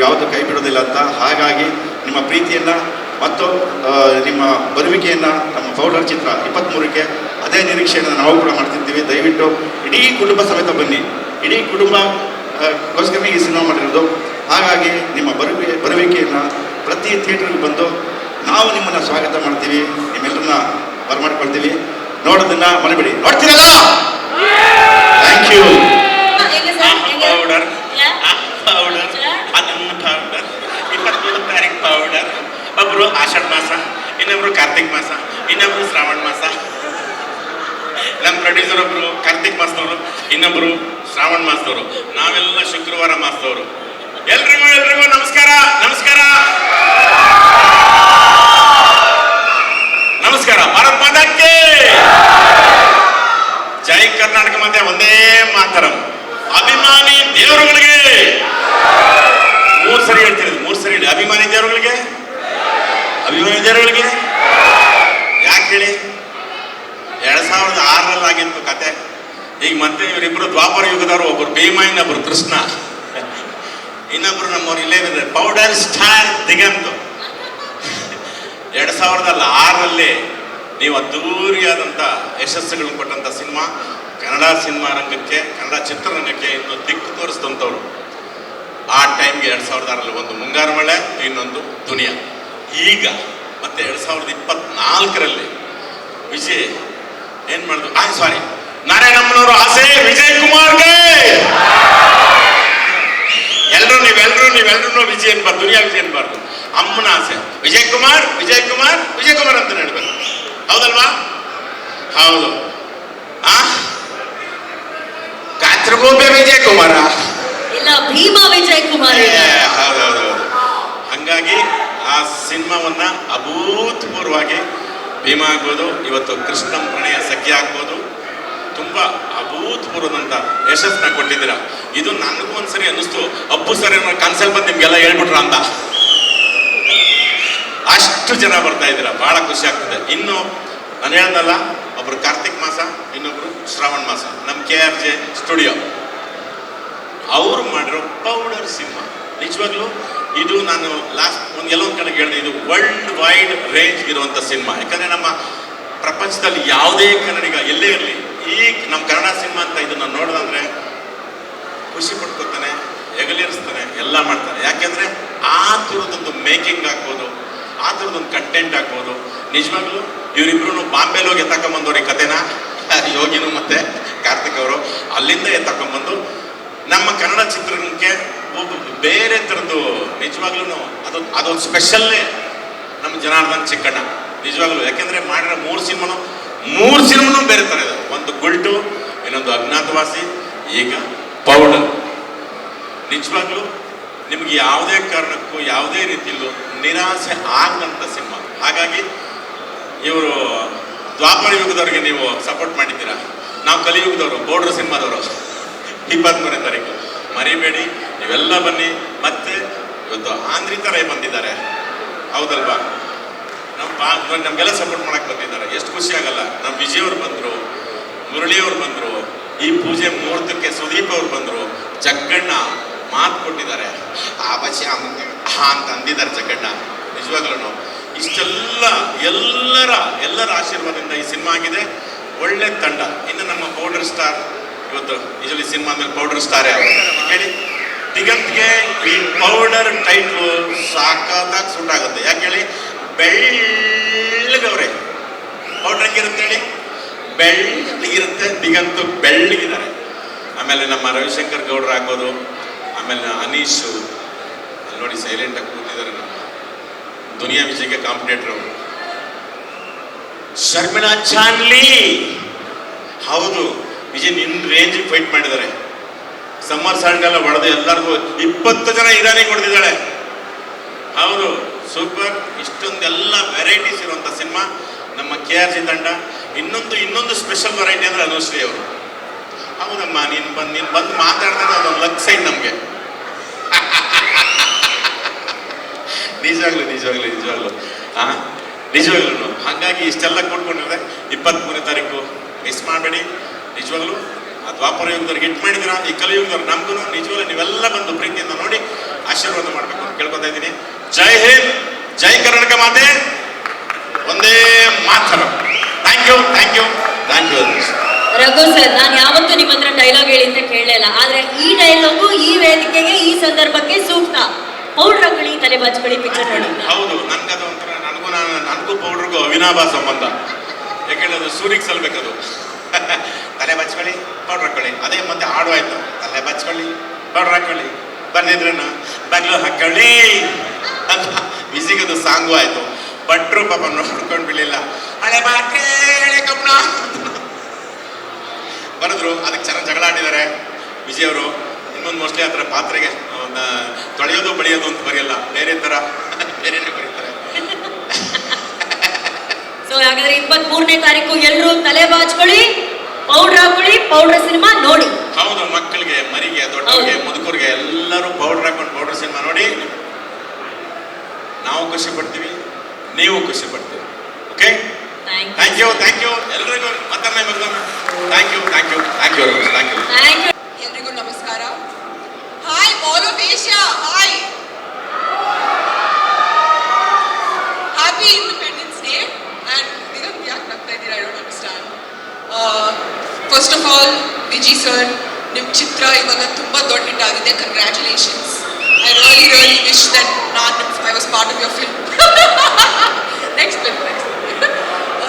ಯಾವತ್ತೂ ಕೈ ಬಿಡೋದಿಲ್ಲ ಅಂತ. ಹಾಗಾಗಿ ನಿಮ್ಮ ಪ್ರೀತಿಯನ್ನು ಮತ್ತು ನಿಮ್ಮ ಬರುವಿಕೆಯನ್ನು ನಮ್ಮ ಪೌಡರ್ ಚಿತ್ರ 23ಕ್ಕೆ ಅದೇ ನಿರೀಕ್ಷೆಯನ್ನು ನಾವು ಕೂಡ ಮಾಡ್ತಿರ್ತೀವಿ. ದಯವಿಟ್ಟು ಇಡೀ ಕುಟುಂಬ ಸಮೇತ ಬನ್ನಿ. ಇಡೀ ಕುಟುಂಬಕ್ಕೋಸ್ಕರನೇ ಈ ಸಿನಿಮಾ ಮಾಡಿರೋದು. ಹಾಗಾಗಿ ನಿಮ್ಮ ಬರುವಿಕೆಯನ್ನು ಪ್ರತಿ ಥಿಯೇಟ್ರಿಗೆ ಬಂದು ನಾವು ನಿಮ್ಮನ್ನು ಸ್ವಾಗತ ಮಾಡ್ತೀವಿ, ನಿಮ್ಮೆಲ್ಲರನ್ನ ಬರಮಾಡ್ಕೊಳ್ತೀವಿ. ನೋಡೋದನ್ನ ಮರಿಬೇಡಿ. ನೋಡ್ತೀರಲ್ಲ? Thank you. ಪೌಡರ್ 23 ತಾರೀಕು ಪೌಡರ್. ಒಬ್ಬರು ಆಷಾಢ ಮಾಸ, ಇನ್ನೊಬ್ರು ಕಾರ್ತಿಕ್ ಮಾಸ, ಇನ್ನೊಬ್ರು ಶ್ರಾವಣ ಮಾಸ. ನಮ್ಮ ಪ್ರೊಡ್ಯೂಸರ್ ಒಬ್ರು ಕಾರ್ತಿಕ್ ಮಾಸದವರು, ಇನ್ನೊಬ್ರು ಶ್ರಾವಣ ಮಾಸದವರು, ನಾವೆಲ್ಲ ಶುಕ್ರವಾರ ಮಾಸದವರು. ಎಲ್ರಿಗೂ ನಮಸ್ಕಾರ. ಭಾರತ್ ಮಾತಾಕ್ಕೆ ಜೈ. ಕರ್ನಾಟಕ ಮಧ್ಯೆ ಒಂದೇ ಮಾತರಂ. ಅಭಿಮಾನಿ ದೇವರುಗಳಿಗೆ 3 ಸರಿ ಹೇಳ್ತಿರೋದು, 3 ಸರಿ ಹೇಳಿ. ಅಭಿಮಾನಿ ದೇವರುಗಳಿಗೆ ಯಾಕೆ ಹೇಳಿ? 2006ರಲ್ಲಿ ಆಗಿತ್ತು ಕತೆ. ಈಗ ಮತ್ತೆ ಇವರಿಬ್ಬರು ದ್ವಾಪರ ಯುಗದವರು, ಒಬ್ಬರು ಭೀಮ, ಇನ್ನೊಬ್ರು ಕೃಷ್ಣ, ಇನ್ನೊಬ್ರು ನಮ್ಮವ್ರು ಇಲ್ಲೇ ಇದ್ದಾರೆ, ಪೌಡರ್ ಸ್ಟಾರ್ ದಿಗಂತ್. 2006ರಲ್ಲಿ ನೀವು ಅದ್ದೂರಿಯಾದಂಥ ಯಶಸ್ಸುಗಳನ್ನು ಕೊಟ್ಟಂಥ ಸಿನಿಮಾ ಕನ್ನಡ ಸಿನಿಮಾ ರಂಗಕ್ಕೆ, ಕನ್ನಡ ಚಿತ್ರರಂಗಕ್ಕೆ ಇನ್ನು ದಿಕ್ಕು ತೋರಿಸಿದಂಥವ್ರು. ಆ ಟೈಮ್ಗೆ 2006ರಲ್ಲಿ ಒಂದು ಮುಂಗಾರು ಮಳೆ, ಇನ್ನೊಂದು ದುನಿಯಾ. ಈಗ ಮತ್ತೆ 2024ರಲ್ಲಿ ವಿಜಯ್ ಏನ್ ಮಾಡಿದ್ರು? ನಾರಾಯಣಮ್ಮನವರು ಆಸೆ ವಿಜಯ್ ಕುಮಾರ್ಗೆ. ನೀವೆಲ್ಲರೂ ವಿಜಯ್ ಅನ್ಬಾರ್ದು, ದುನಿಯಾ ವಿಜಯ್ ಅನ್ಬಾರ್ದು. ಅಮ್ಮನ ಆಸೆ ವಿಜಯ್ ಕುಮಾರ್ ಅಂತ ಹೇಳ್ಬೇಕು. ಹೌದಲ್ವಾ? ಹೌದು. ಕಾತ್ರಗೋಬೆ ವಿಜಯ್ ಕುಮಾರ ಇಲ್ಲ, ಭೀಮಾ ವಿಜಯ್ ಕುಮಾರ್. ಹೌದೌದು. ಹಂಗಾಗಿ ಆ ಸಿನಿಮಾವನ್ನ ಅಭೂತಪೂರ್ವವಾಗಿ ಭೀಮಾ ಆಗ್ಬೋದು, ಇವತ್ತು ಕೃಷ್ಣಂ ಪ್ರಣಯ ಸಖಿ ಆಗ್ಬೋದು, ತುಂಬ ಅಭೂತಪೂರ್ವದಂತ ಯಶಸ್ಸನ್ನ ಕೊಟ್ಟಿದ್ದೀರಾ. ಇದು ನನಗೂ ಒಂದ್ಸರಿ ಅನ್ನಿಸ್ತು, ಅಪ್ಪು ಸರ್ ಕನ್ಸಲ್ ಬಂದು ನಿಮ್ಗೆಲ್ಲ ಹೇಳ್ಬಿಟ್ರ ಅಂತ. ಅಷ್ಟು ಜನ ಬರ್ತಾ ಇದ್ದೀರಾ, ಬಹಳ ಖುಷಿ ಆಗ್ತದೆ. ಇನ್ನು ನಾನು ಹೇಳ್ದಲ್ಲ, ಒಬ್ರು ಕಾರ್ತಿಕ್ ಮಾಸ, ಇನ್ನೊಬ್ರು ಶ್ರಾವಣ ಮಾಸ. ನಮ್ಮ KRJ ಸ್ಟುಡಿಯೋ ಅವರು ಮಾಡಿರೋ ಪೌಡರ್ ಸಿನಿಮಾ ನಿಜವಾಗ್ಲೂ ಇದು ನಾನು ಎಲ್ಲೊಂದು ಕಡೆ ಹೇಳಿದೆ, ಇದು ವರ್ಲ್ಡ್ ವೈಡ್ ರೇಂಜ್ ಇರುವಂಥ ಸಿನಿಮಾ. ಯಾಕಂದರೆ ನಮ್ಮ ಪ್ರಪಂಚದಲ್ಲಿ ಯಾವುದೇ ಕನ್ನಡಿಗ ಎಲ್ಲೇ ಇರಲಿ, ಈ ನಮ್ಮ ಕನ್ನಡ ಸಿನಿಮಾ ಅಂತ ಇದನ್ನು ನೋಡೋದಂದ್ರೆ ಖುಷಿ ಪಡ್ಕೊತಾನೆ, ಎಗಲೇರಿಸ್ತಾನೆ, ಎಲ್ಲ ಮಾಡ್ತಾನೆ. ಯಾಕೆಂದರೆ ಆ ಥರದೊಂದು ಮೇಕಿಂಗ್ ಆಗ್ಬೋದು, ಆ ಥರದೊಂದು ಕಂಟೆಂಟ್ ಆಗ್ಬೋದು. ನಿಜವಾಗ್ಲೂ ಇವರಿಬ್ರು ಬಾಂಬೆಲಿ ಹೋಗಿ ಎತ್ತಕೊಂಬಂದವ್ರು ಈ ಕಥೆನ, ಯೋಗಿನು ಮತ್ತು ಕಾರ್ತಿಕ್ ಅವರು ಅಲ್ಲಿಂದ ಎತ್ತಕೊಂಬಂದು ನಮ್ಮ ಕನ್ನಡ ಚಿತ್ರರಂಗಕ್ಕೆ ಒಬ್ಬ ಬೇರೆ ಥರದ್ದು ನಿಜವಾಗ್ಲೂ ಅದೊಂದು ಸ್ಪೆಷಲ್ಲೇ ನಮ್ಮ ಜನಾರ್ದನ್ ಚಿಕ್ಕಣ್ಣ ನಿಜವಾಗ್ಲೂ. ಯಾಕೆಂದರೆ ಮಾಡಿರೋ 3 ಸಿನಿಮಾನು ಬೇರೆ ಥರ ಇದೆ. ಒಂದು ಗುಲ್ಟು, ಇನ್ನೊಂದು ಅಜ್ಞಾತವಾಸಿ, ಈಗ ಪೌಡರ್. ನಿಜವಾಗ್ಲೂ ನಿಮ್ಗೆ ಯಾವುದೇ ಕಾರಣಕ್ಕೂ ಯಾವುದೇ ರೀತಿಯಲ್ಲೂ ನಿರಾಸೆ ಆಗದಂಥ ಸಿನಿಮಾ. ಹಾಗಾಗಿ ಇವರು ದ್ವಾಪರ ಯುಗದವ್ರಿಗೆ ನೀವು ಸಪೋರ್ಟ್ ಮಾಡಿದ್ದೀರಾ, ನಾವು ಕಲಿಯುಗದವರು, ಪೌಡರ್ ಸಿನಿಮಾದವರು. 23ನೇ ತಾರೀಕು ಮರಿಬೇಡಿ, ನೀವೆಲ್ಲ ಬನ್ನಿ. ಮತ್ತೆ ಇವತ್ತು ಆಂದ್ರಿತಾ ರೈ ಬಂದಿದ್ದಾರೆ, ಹೌದಲ್ವಾ? ನಮಗೆಲ್ಲ ಸಪೋರ್ಟ್ ಮಾಡಕ್ಕೆ ಬಂದಿದ್ದಾರೆ. ಎಷ್ಟು ಖುಷಿ ಆಗಲ್ಲ. ನಮ್ಮ ವಿಜಯ್ ಅವ್ರು ಬಂದರು, ಮುರಳಿ ಅವ್ರು ಬಂದರು, ಈ ಪೂಜೆ ಮುಹೂರ್ತಕ್ಕೆ ಸುದೀಪ್ ಅವ್ರು ಬಂದರು, ಜಗ್ಗಣ್ಣ ಮಾತು ಕೊಟ್ಟಿದ್ದಾರೆ, ಅಂತ ಅಂದಿದ್ದಾರೆ ಜಗ್ಗಣ್ಣ. ನಿಜವಾಗ್ಲೂ ಇಷ್ಟೆಲ್ಲ ಎಲ್ಲರ ಆಶೀರ್ವಾದದಿಂದ ಈ ಸಿನಿಮಾ ಆಗಿದೆ. ಒಳ್ಳೆ ತಂಡ. ಇನ್ನು ನಮ್ಮ ಪೌಡರ್ ಸ್ಟಾರ್ ಇವತ್ತು ಯೂಶಲಿ ಸಿನಿಮಾ ಮೇಲೆ ಪೌಡರ್ ಸ್ಟಾರ್ ಯಾವ ಹೇಳಿ, ದಿಗಂತ್ಗೆ ಈ ಪೌಡರ್ ಟೈಟ್ಲು ಸಾಕಾದಾಗ ಸೂಟ್ ಆಗುತ್ತೆ. ಯಾಕೆ ಹೇಳಿ, ಬೆಳ್ಳಗವ್ರೆ. ಪೌಡರ್ ಹೆಂಗಿರುತ್ತೆ ಹೇಳಿ, ಬೆಳ್ಳಗಿರುತ್ತೆ. ದಿಗಂತು ಬೆಳ್ಳಗಿದ್ದಾರೆ. ಆಮೇಲೆ ನಮ್ಮ ರವಿಶಂಕರ್ ಗೌಡ್ರು ಆಗ್ಬೋದು, ಆಮೇಲೆ ಅನೀಶು ಅಲ್ಲಿ ನೋಡಿ ಸೈಲೆಂಟಾಗಿ ಕೂತಿದ್ದಾರೆ. ನಮ್ಮ ದುನಿಯಾ ವಿಜಯ್ಗೆ ಕಾಂಪಿಟೇಟರ್ ಅವರು. ಶರ್ಮಿಳಾ ಚಾನ್ಲಿ, ಹೌದು ವಿಜಯ್ ನಿನ್ನ ರೇಂಜಿಗೆ ಫೈಟ್ ಮಾಡಿದ್ದಾರೆ. ಸಮ್ಮರ್ ಸಾಲ್ಟ್ ಎಲ್ಲ ಹೊಡೆದು ಎಲ್ಲರಿಗೂ 20 ಜನ ಇರಾನಿಗೆ ಹೊಡೆದಿದ್ದಾಳೆ. ಹೌದು, ಸೂಪರ್. ಇಷ್ಟೊಂದೆಲ್ಲ ವೆರೈಟೀಸ್ ಇರುವಂಥ ಸಿನಿಮಾ ನಮ್ಮ KRG ತಂಡ. ಇನ್ನೊಂದು ಸ್ಪೆಷಲ್ ವೆರೈಟಿ ಅಂದರೆ ಅನುಶ್ರೀ ಅವರು. ಹೌದಮ್ಮ, ನೀನು ಬಂದು ಮಾತಾಡಿದಾಗ ಅದೊಂದು ಲಕ್ ಸೈನ್ ನಮಗೆ. ನಿಜವಾಗ್ಲು ನಿಜವಾಗ್ಲೂ ಹಾಗಾಗಿ ಇಷ್ಟೆಲ್ಲ ಕೊಟ್ಕೊಂಡಿದ್ರೆ 23ನೇ ತಾರೀಕು ಮಿಸ್ ಮಾಡಬೇಡಿ. ನಿಜವಾಗ್ಲೂ ಆ ದ್ವಾಪರ ಯುಗದವ್ರು ಹಿಟ್ ಮಾಡಿದಿರ, ಈ ಕಲಿಯುಗದವ್ರು ನಮಗೂ ನಿಜವಾಗ್ಲೂ ನೀವೆಲ್ಲ ಬಂದು ಪ್ರೀತಿಯಿಂದ ನೋಡಿ ಆಶೀರ್ವಾದ ಮಾಡಬೇಕು ಅಂತ ಕೇಳ್ಕೊತಾ ಇದ್ದೀನಿ. ಜೈ ಹಿಂದ್, ಜೈ ಕರ್ನಾಟಕ ಮಾತೆ, ಒಂದೇ ಮಾತರ. Thank you. ರಘು ಸರ್, ನಾನು ಯಾವತ್ತೂ ನಿಮ್ಮ ಹತ್ರ ಡೈಲಾಗ್ ಹೇಳಿ ಅಂತ ಕೇಳಲಿಲ್ಲ, ಆದ್ರೆ ಈ ಡೈಲಾಗು ಈ ವೇದಿಕೆಗೆ ಈ ಸಂದರ್ಭಕ್ಕೆ ಸೂಕ್ತ. ಪೌಡ್ರ್ ಹಾಕೊಳ್ಳಿ, ತಲೆ ಬಾಚ್ಕೊಳ್ಳಿ, ಪಿಕ್ಚರ್ ನೋಡಿ. ಹೌದು, ನನ್ಗದು ಒಂಥರ ನನಗೂ ಪೌಡ್ರಿಗೂ ಅವಿನಾಭಾವ ಸಂಬಂಧ. ಯಾಕೆಂದ್ರೆ ಅದು ಸೂರ್ಯಗೆ ಸಲ್ಬೇಕದು. ತಲೆ ಬಚ್ಕೊಳ್ಳಿ, ಪೌಡ್ರ್ ಹಾಕೊಳ್ಳಿ. ಅದೇ ಮತ್ತೆ ಹಾಡು ಆಯ್ತು, ತಲೆ ಬಚ್ಕೊಳ್ಳಿ, ಪೌಡ್ರ್ ಹಾಕೊಳ್ಳಿ, ಬಂದಿದ್ರೇನು ಬಂಗ್ಳೂರ್ ಹಾಕೊಳ್ಳಿ ಅಂತ ವಿಸಿಗದು ಸಾಂಗು ಆಯ್ತು. ಭಟ್ರು ಪಾಪ ನೋಡ್ಕೊಂಡು ಬಿಡಲಿಲ್ಲ. ಹಳೆ ಬಾಟ್ರೆ ಹಳೆ ಕಬ್ಬಣ ಬರೆದ್ರು. ಅದಕ್ಕೆ ಚೆನ್ನಾಗಿ ಜಗಳ ಆಡಿದ್ದಾರೆ ವಿಜಯ್ ಅವರು. ಇನ್ನೊಂದು ಮೋಸ್ಟ್ಲಿ ಆ ಥರ ಪಾತ್ರೆಗೆ ತೊಳೆಯೋದು ಬಳಿಯೋದು ಅಂತ ಬರೆಯಲ್ಲ, ಬೇರೆನೇ ಬರೀತಾರೆ. ಸೊ ಹಾಗಾದ್ರೆ 23ನೇ ತಾರೀಕು ಎಲ್ಲರೂ ತಲೆ ಬಾಚ್ಕೊಳ್ಳಿ, ಪೌಡ್ರ್ ಹಾಕೊಳ್ಳಿ, ಪೌಡ್ರ್ ಸಿನಿಮಾ ನೋಡಿ. ಹೌದು, ಮಕ್ಕಳಿಗೆ, ಮರಿಗೆ, ದೊಡ್ಡವರಿಗೆ, ಮುದುಕರಿಗೆ ಎಲ್ಲರೂ ಪೌಡ್ರ್ ಹಾಕೊಂಡು ಪೌಡ್ರ್ ಸಿನಿಮಾ ನೋಡಿ. ನಾವು ಖುಷಿ ಪಡ್ತೀವಿ, ನೀವು ಖುಷಿ ಪಡ್ತೀವಿ. ಓಕೆ, ಥ್ಯಾಂಕ್ ಯು ಎಲ್ರಿಗೂ ಮತ್ತೊಮ್ಮೆ ಥ್ಯಾಂಕ್ ಯು. ಎಲ್ರಿಗೂ ನಮಸ್ಕಾರ. Hi all of Asia, hi. Happy independence day. And Diganth ಯಾಕೆ ನಗ್ತಾ ಇದ್ದೀರಾ? I don't understand. First of all Vijay sir, ನಿಮ್ಮ ಚಿತ್ರ ಇವಾಗ ತುಂಬ ದೊಡ್ಡ ಹಿಟ್ ಆಗಿದೆ. Congratulations. I really wish that I was part of your film. Next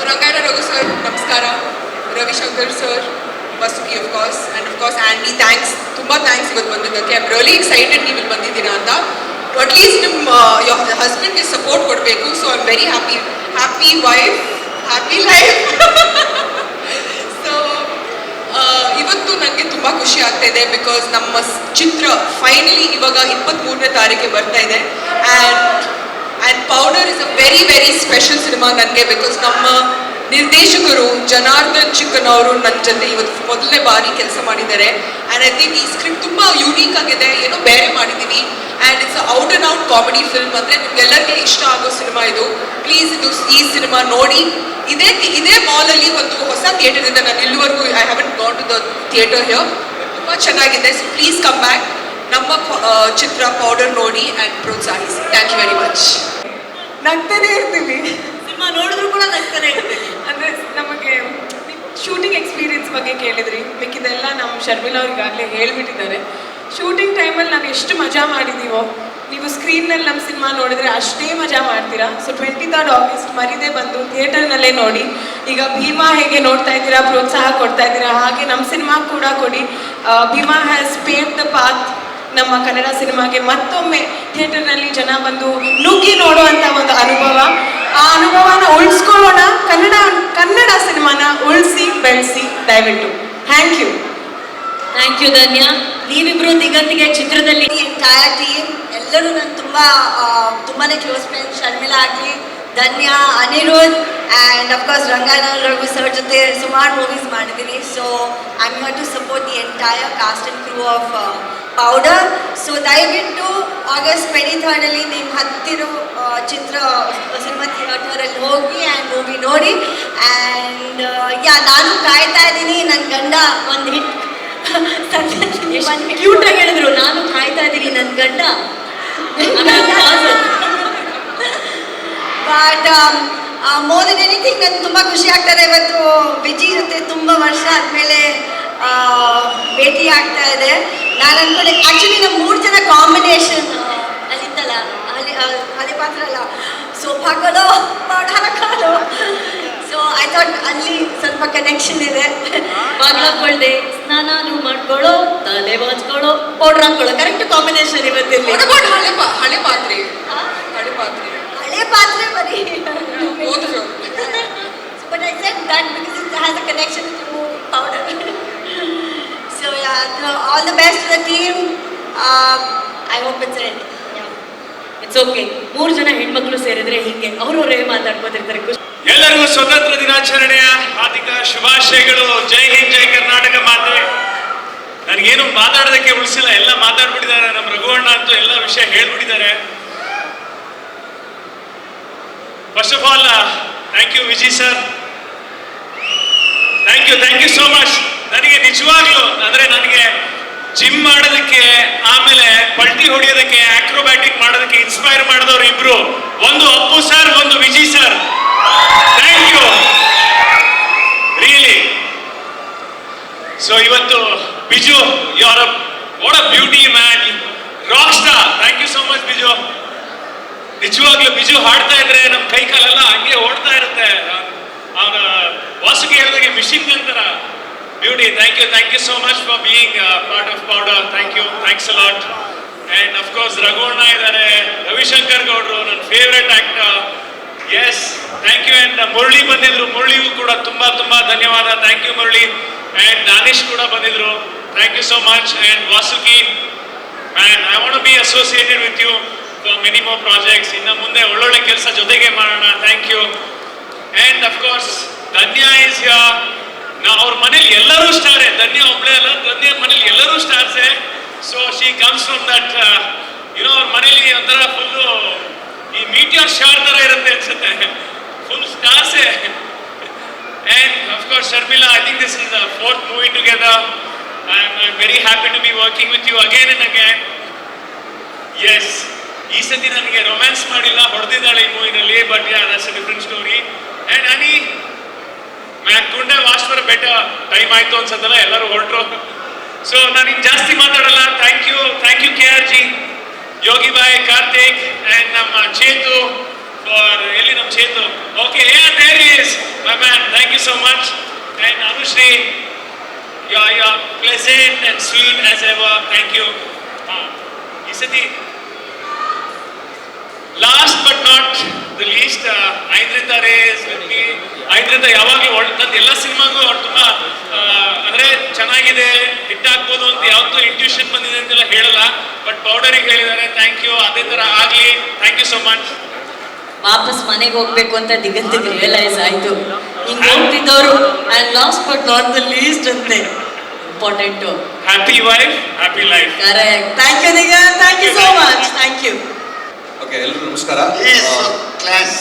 Rangayana Raghu sir ನಮಸ್ಕಾರ. Ravishankar sir, Vasuki of course Andy, thanks, ತುಂಬ ಥ್ಯಾಂಕ್ಸ್ ಇವತ್ತು ಬಂದಿದ್ದಕ್ಕೆ. ಐ ಆಮ್ ರಿಯಲಿ ಎಕ್ಸೈಟೆಡ್ ನೀವು ಇಲ್ಲಿ ಬಂದಿದ್ದೀರಾ ಅಂತ. ಅಟ್ಲೀಸ್ಟ್ ನಿಮ್ಮ ಹಸ್ಬೆಂಡ್ಗೆ ಸಪೋರ್ಟ್ ಕೊಡಬೇಕು. So I am very happy wife, happy life. So ಇವತ್ತು ನನಗೆ ತುಂಬ ಖುಷಿ ಆಗ್ತಾ ಇದೆ, ಬಿಕಾಸ್ ನಮ್ಮ ಚಿತ್ರ ಫೈನಲಿ ಇವಾಗ 23ನೇ ತಾರೀಕಿಗೆ ಬರ್ತಾ ಇದೆ. And powder is a very special cinema ನನಗೆ, ಬಿಕಾಸ್ ನಮ್ಮ ನಿರ್ದೇಶಕರು ಜನಾರ್ದನ್ ಚಿಕ್ಕನ್ ಅವರು ನನ್ನ ಜೊತೆ ಇವತ್ತು ಮೊದಲನೇ ಬಾರಿ ಕೆಲಸ ಮಾಡಿದ್ದಾರೆ. ಆ್ಯಂಡ್ ಐ ಥಿಂಕ್ ಈ ಸ್ಕ್ರಿಪ್ಟ್ ತುಂಬ ಯೂನೀಕ್ ಆಗಿದೆ, ಏನೋ ಬೇರೆ ಮಾಡಿದ್ದೀವಿ. And it's out and out comedy film. ಅಂದರೆ ನಿಮ್ಗೆಲ್ಲರಿಗೆ ಇಷ್ಟ ಆಗೋ ಸಿನಿಮಾ ಇದು. ಪ್ಲೀಸ್ ಈ ಸಿನಿಮಾ ನೋಡಿ. ಇದೇ ಮಾಲಲ್ಲಿ ಒಂದು ಹೊಸ ಥಿಯೇಟರ್ ಇದೆ. ನಾನು ಇಲ್ಲಿವರೆಗೂ I haven't gone to the theatre here. ತುಂಬ ಚೆನ್ನಾಗಿದೆ. So please come back. ನಮ್ಮ ಚಿತ್ರ ಪೌಡರ್ ನೋಡಿ ಆ್ಯಂಡ್ ಪ್ರೋತ್ಸಾಹಿಸಿ. Thank you very much. ನಗ್ತಾನೆ ಇರ್ತೀವಿ, ಸಿನಿಮಾ ನೋಡಿದ್ರು ಕೂಡ ನಗ್ತಾನೆ ಇರ್ತೀವಿ. ಅಂದರೆ ನಮಗೆ ಶೂಟಿಂಗ್ ಎಕ್ಸ್ಪೀರಿಯನ್ಸ್ ಬಗ್ಗೆ ಕೇಳಿದ್ರಿ, ಬೇಕಿದೆಲ್ಲ ನಮ್ಮ ಶರ್ಮಿಳಾ ಅವ್ರಿಗಾಗಲೇ ಹೇಳ್ಬಿಟ್ಟಿದ್ದಾರೆ. ಶೂಟಿಂಗ್ ಟೈಮಲ್ಲಿ ನಾವು ಎಷ್ಟು ಮಜಾ ಮಾಡಿದ್ದೀವೋ, ನೀವು ಸ್ಕ್ರೀನ್ನಲ್ಲಿ ನಮ್ಮ ಸಿನಿಮಾ ನೋಡಿದರೆ ಅಷ್ಟೇ ಮಜಾ ಮಾಡ್ತೀರಾ. ಸೊ 23rd August ಮರಿದೇ ಬಂದು ಥಿಯೇಟರ್ನಲ್ಲೇ ನೋಡಿ. ಈಗ ಭೀಮಾ ಹೇಗೆ ನೋಡ್ತಾ ಇದ್ದೀರಾ, ಪ್ರೋತ್ಸಾಹ ಕೊಡ್ತಾ ಇದ್ದೀರಾ, ಹಾಗೆ ನಮ್ಮ ಸಿನಿಮಾ ಕೂಡ ಕೊಡಿ. Bheema has paved the path ನಮ್ಮ ಕನ್ನಡ ಸಿನಿಮಾಗೆ. ಮತ್ತೊಮ್ಮೆ ಥಿಯೇಟರ್ನಲ್ಲಿ ಜನ ಬಂದು ನುಗ್ಗಿ ನೋಡುವಂಥ ಒಂದು ಅನುಭವ, ಆ ಅನುಭವನ ಉಳಿಸ್ಕೊಳ್ಳೋಣ. ಕನ್ನಡ ಸಿನಿಮಾನ ಉಳಿಸಿ ಬೆಳೆಸಿ ದಯವಿಟ್ಟು. ಥ್ಯಾಂಕ್ ಯು ಧನ್ಯ. ನೀವಿಬ್ರು ದಿಗಂತಿಗೆ ಚಿತ್ರದಲ್ಲಿ ಎಂಟೈರ್ ಟೀಮ್ ಎಲ್ಲರೂ ನಾನು ತುಂಬಾನೇ ಕ್ಲೋಸ್ ಫ್ರೆಂಡ್. ಶರ್ಮಿಳಾ ಆಗಲಿ, Dhanya, Aniruddh and of course Rangayana Raghu sir ಜೊತೆ ಸುಮಾರು ಮೂವೀಸ್ ಮಾಡಿದ್ದೀನಿ. So I am here to support the entire cast and crew of Powder. So ದಯವಿಟ್ಟು August 23rd ನಿಮ್ಮ ಹತ್ತಿರೋ ಸಿನಿಮಾ ಥಿಯೇಟರಲ್ಲಿ ಹೋಗಿ ಆ್ಯಂಡ್ ಮೂವಿ ನೋಡಿ. ಆ್ಯಂಡ್ ನಾನು ಕಾಯ್ತಾ ಇದ್ದೀನಿ ನನ್ನ ಗಂಡ ಒಂದು ಹಿಟ್. ಕ್ಯೂಟ್ ಆಗಿ ಹೇಳಿದ್ರು, ನಾನು ಕಾಯ್ತಾ ಇದ್ದೀನಿ ನನ್ನ ಗಂಡ. ಬಟ್ ಮೋರ್ ದೆನ್ ಎನಿಥಿಂಗ್ ನಂಗೆ ತುಂಬ ಖುಷಿ ಆಗ್ತದೆ ಇವತ್ತು ವಿಜಿ ಜೊತೆ ತುಂಬ ವರ್ಷ ಆದಮೇಲೆ ಭೇಟಿ ಆಗ್ತಾ ಇದೆ. ನಾನು ಅನ್ಕೊಂಡೆ ಆ್ಯಕ್ಚುಲಿ ನಮ್ಮ 3 ಜನ ಕಾಂಬಿನೇಷನ್ ಅಲ್ಲಿತ್ತಲ್ಲ, ಹಳೆ ಪಾತ್ರ ಅಲ್ಲ, ಸೋಪ್ ಹಾಕೋದು ಪೌಡರ್ ಹಾಕೋದು. ಸೊ ಐ ಥಾಟ್ ಅಲ್ಲಿ ಸ್ವಲ್ಪ ಕನೆಕ್ಷನ್ ಇದೆ. ಬಾಗ್ಲಾಕೊಳ್ದೆ ಸ್ನಾನಾನು ಮಾಡ್ಕೊಳ್ಳೋ, ತಲೆ ಬಾಚ್ಕೊಳ್ಳೋ, ಪೌಡರ್ ಹಾಕೊಳ್ಳೋ, ಕರೆಕ್ಟ್ ಕಾಂಬಿನೇಷನ್ ಇವತ್ತಿಲ್ಲಿ. ಹಳೆ ಪಾತ್ರೆ ಹಳೆ ಪಾತ್ರೆ ಬರೀ ಹೋದ್ರು. But I said that because it has a connection with the movie Powder. So yeah, all the best to the team. I hope it's a hit. It's okay. 3 ಜನ ಹೆಣ್ಮಕ್ಳು ಸೇರಿದ್ರೆ ಹಿಂಗೆ ಅವ್ರವರೇ ಮಾತಾಡ್ಕೋತಿರ್ತಾರೆ. ಎಲ್ಲರಿಗೂ ಸ್ವತಂತ್ರ ದಿನಾಚರಣೆಯ ಹಾರ್ದಿಕ ಶುಭಾಶಯಗಳು. ಜೈ ಹಿಂದ್, ಜೈ ಕರ್ನಾಟಕ ಮಾತೆ. ನನಗೇನು ಮಾತಾಡೋದಕ್ಕೆ ಉಳಿಸಿಲ್ಲ, ಎಲ್ಲ ಮಾತಾಡ್ಬಿಟ್ಟಿದ್ದಾರೆ. ನಮ್ಮ ರಘುವಣ್ಣ ಅಂತೂ ಎಲ್ಲ ವಿಷಯ ಹೇಳ್ಬಿಟ್ಟಿದ್ದಾರೆ. First of all thank you Vijay sir, thank you so much. ನನಗೆ ನಿಜವಾಗ್ಲೂ ಅಂದ್ರೆ ನನಗೆ ಜಿಮ್ ಮಾಡೋದಕ್ಕೆ, ಆಮೇಲೆ ಪಲ್ಟಿ ಹೊಡಿಯೋದಕ್ಕೆ, ಆಕ್ರೋಬ್ಯಾಟಿಕ್ ಮಾಡೋದಕ್ಕೆ ಇನ್ಸ್ಪೈರ್ ಮಾಡಿದವರು ಇಬ್ರು. ಒಂದು ಅಪ್ಪು ಸರ್, ಒಂದು Vijay sir. Thank you really. So ಇವತ್ತು Biju, what a beauty man, rock star. Thank you so much Biju. ನಿಜವಾಗ್ಲೂ ಬಿಜು ಹಾಡ್ತಾ ಇದ್ರೆ ನಮ್ಮ ಕೈ ಕಾಲೆಲ್ಲ ಹಂಗೆ ಓಡ್ತಾ ಇರುತ್ತೆ. ಅವನ ವಾಸುಕಿ ಹೇಳಿದಾಗೆ ಮಿಷಿನ್ ಅಂತಾರ beauty. Thank you so much for being part of Powder. Thanks a lot. And of course ರಘುವಣ್ಣ ಇದ್ದಾರೆ, ರವಿಶಂಕರ್ ಗೌಡ್ರು ನನ್ನ favourite actor. Yes, thank you. And Murali ಬಂದಿದ್ರು, ಮುರಳಿಗೂ ಕೂಡ ತುಂಬಾ ಧನ್ಯವಾದ. Thank you Murali. And Danish ಕೂಡ ಬಂದಿದ್ರು, thank you so much. And Vasuki man, I want to be associated with you for many more projects. ಇನ್ನು ಮುಂದೆ ಒಳ್ಳೊಳ್ಳೆ ಕೆಲಸ ಜೊತೆಗೆ ಮಾಡೋಣ. Thank you. And of course Dhanya is here. ಅವ್ರ ಮನೇಲಿ ಎಲ್ಲರೂ ಸ್ಟಾರೇ, ಧನ್ಯ ಒಬ್ಳೆ ಅಲ್ಲ, ಧನ್ಯ ಮನೇಲಿ ಎಲ್ಲರೂ ಸ್ಟಾರ್ಸೇ. So she comes from that ಅವ್ರ ಮನೇಲಿ ಒಂಥರ ಫುಲ್ಲು ಈ ಮೀಟಿಯರ್ ಸ್ಟಾರ್ ತರ ಇರುತ್ತೆ ಅನ್ಸುತ್ತೆ, ಫುಲ್ ಸ್ಟಾರ್ಸೇ. And of course Sharmila, I think this is the 4th movie together. I am very happy to be working with you again and again. Yes, ಈ ಸತಿ ನನಗೆ ರೊಮ್ಯಾನ್ಸ್ ಮಾಡಿಲ್ಲ, ಹೊಡೆದಿದ್ದಾಳೆ ಈ ಮೂವಿನಲ್ಲಿ. But yeah, that's a different story. And any man ಕುಂಡ wash for better. Time ಆಯ್ತು ಅನ್ಸತ್ತಲ್ಲ, ಎಲ್ಲರೂ ಹೊರಟ್ರು. ಸೊ ನಾನು ಇನ್ನು ಜಾಸ್ತಿ ಮಾತಾಡಲ್ಲ. Thank you KRG, Yogi boy, Karthik and ನಮ್ಮ ಚೇತು ಫಾರ್, ಎಲ್ಲಿ ನಮ್ಮ Chethu? Okay, there is my man. Thank you so much. And Anushree, you pleasant and sweet as ever. Thank you. ಈ ಸತಿ last but not the least, Aindrita race with me. Aindrita ಯಾವಾಗಲೂ ನಂದು ಎಲ್ಲ ಸಿನಿಮಾಗೂ ಅವ್ರು ತುಂಬ ಅಂದ್ರೆ ಚೆನ್ನಾಗಿದೆ, ಹಿಟ್ ಆಗ್ಬೋದು ಅಂತ ಯಾವತ್ತೂ ಇಂಟ್ಯೂಷನ್ ಬಂದಿದೆ ಅಂತೆಲ್ಲ ಹೇಳಲ್ಲ. ಬಟ್ ಪೌಡರಿಗೆ ಹೇಳಿದ್ದಾರೆ. Thank you. ಅದೇ ಥರ ಆಗಲಿ. Thank you so much. ವಾಪಸ್ ಮನೆಗೆ ಹೋಗ್ಬೇಕು ಅಂತ ದಿಗಂತಿಗೆ ರಿಯಲೈಸ್ ಆಯ್ತು. ಹಿಂಗ್ ಹೋಗ್ತಿದ್ದವರು and last but not the least ಅಂತೆ important. Happy wife, happy life. Correct. Thank you Diganth, thank you so much. Thank you. Okay, ಎಲ್ಲರಿಗೂ ನಮಸ್ಕಾರ. Class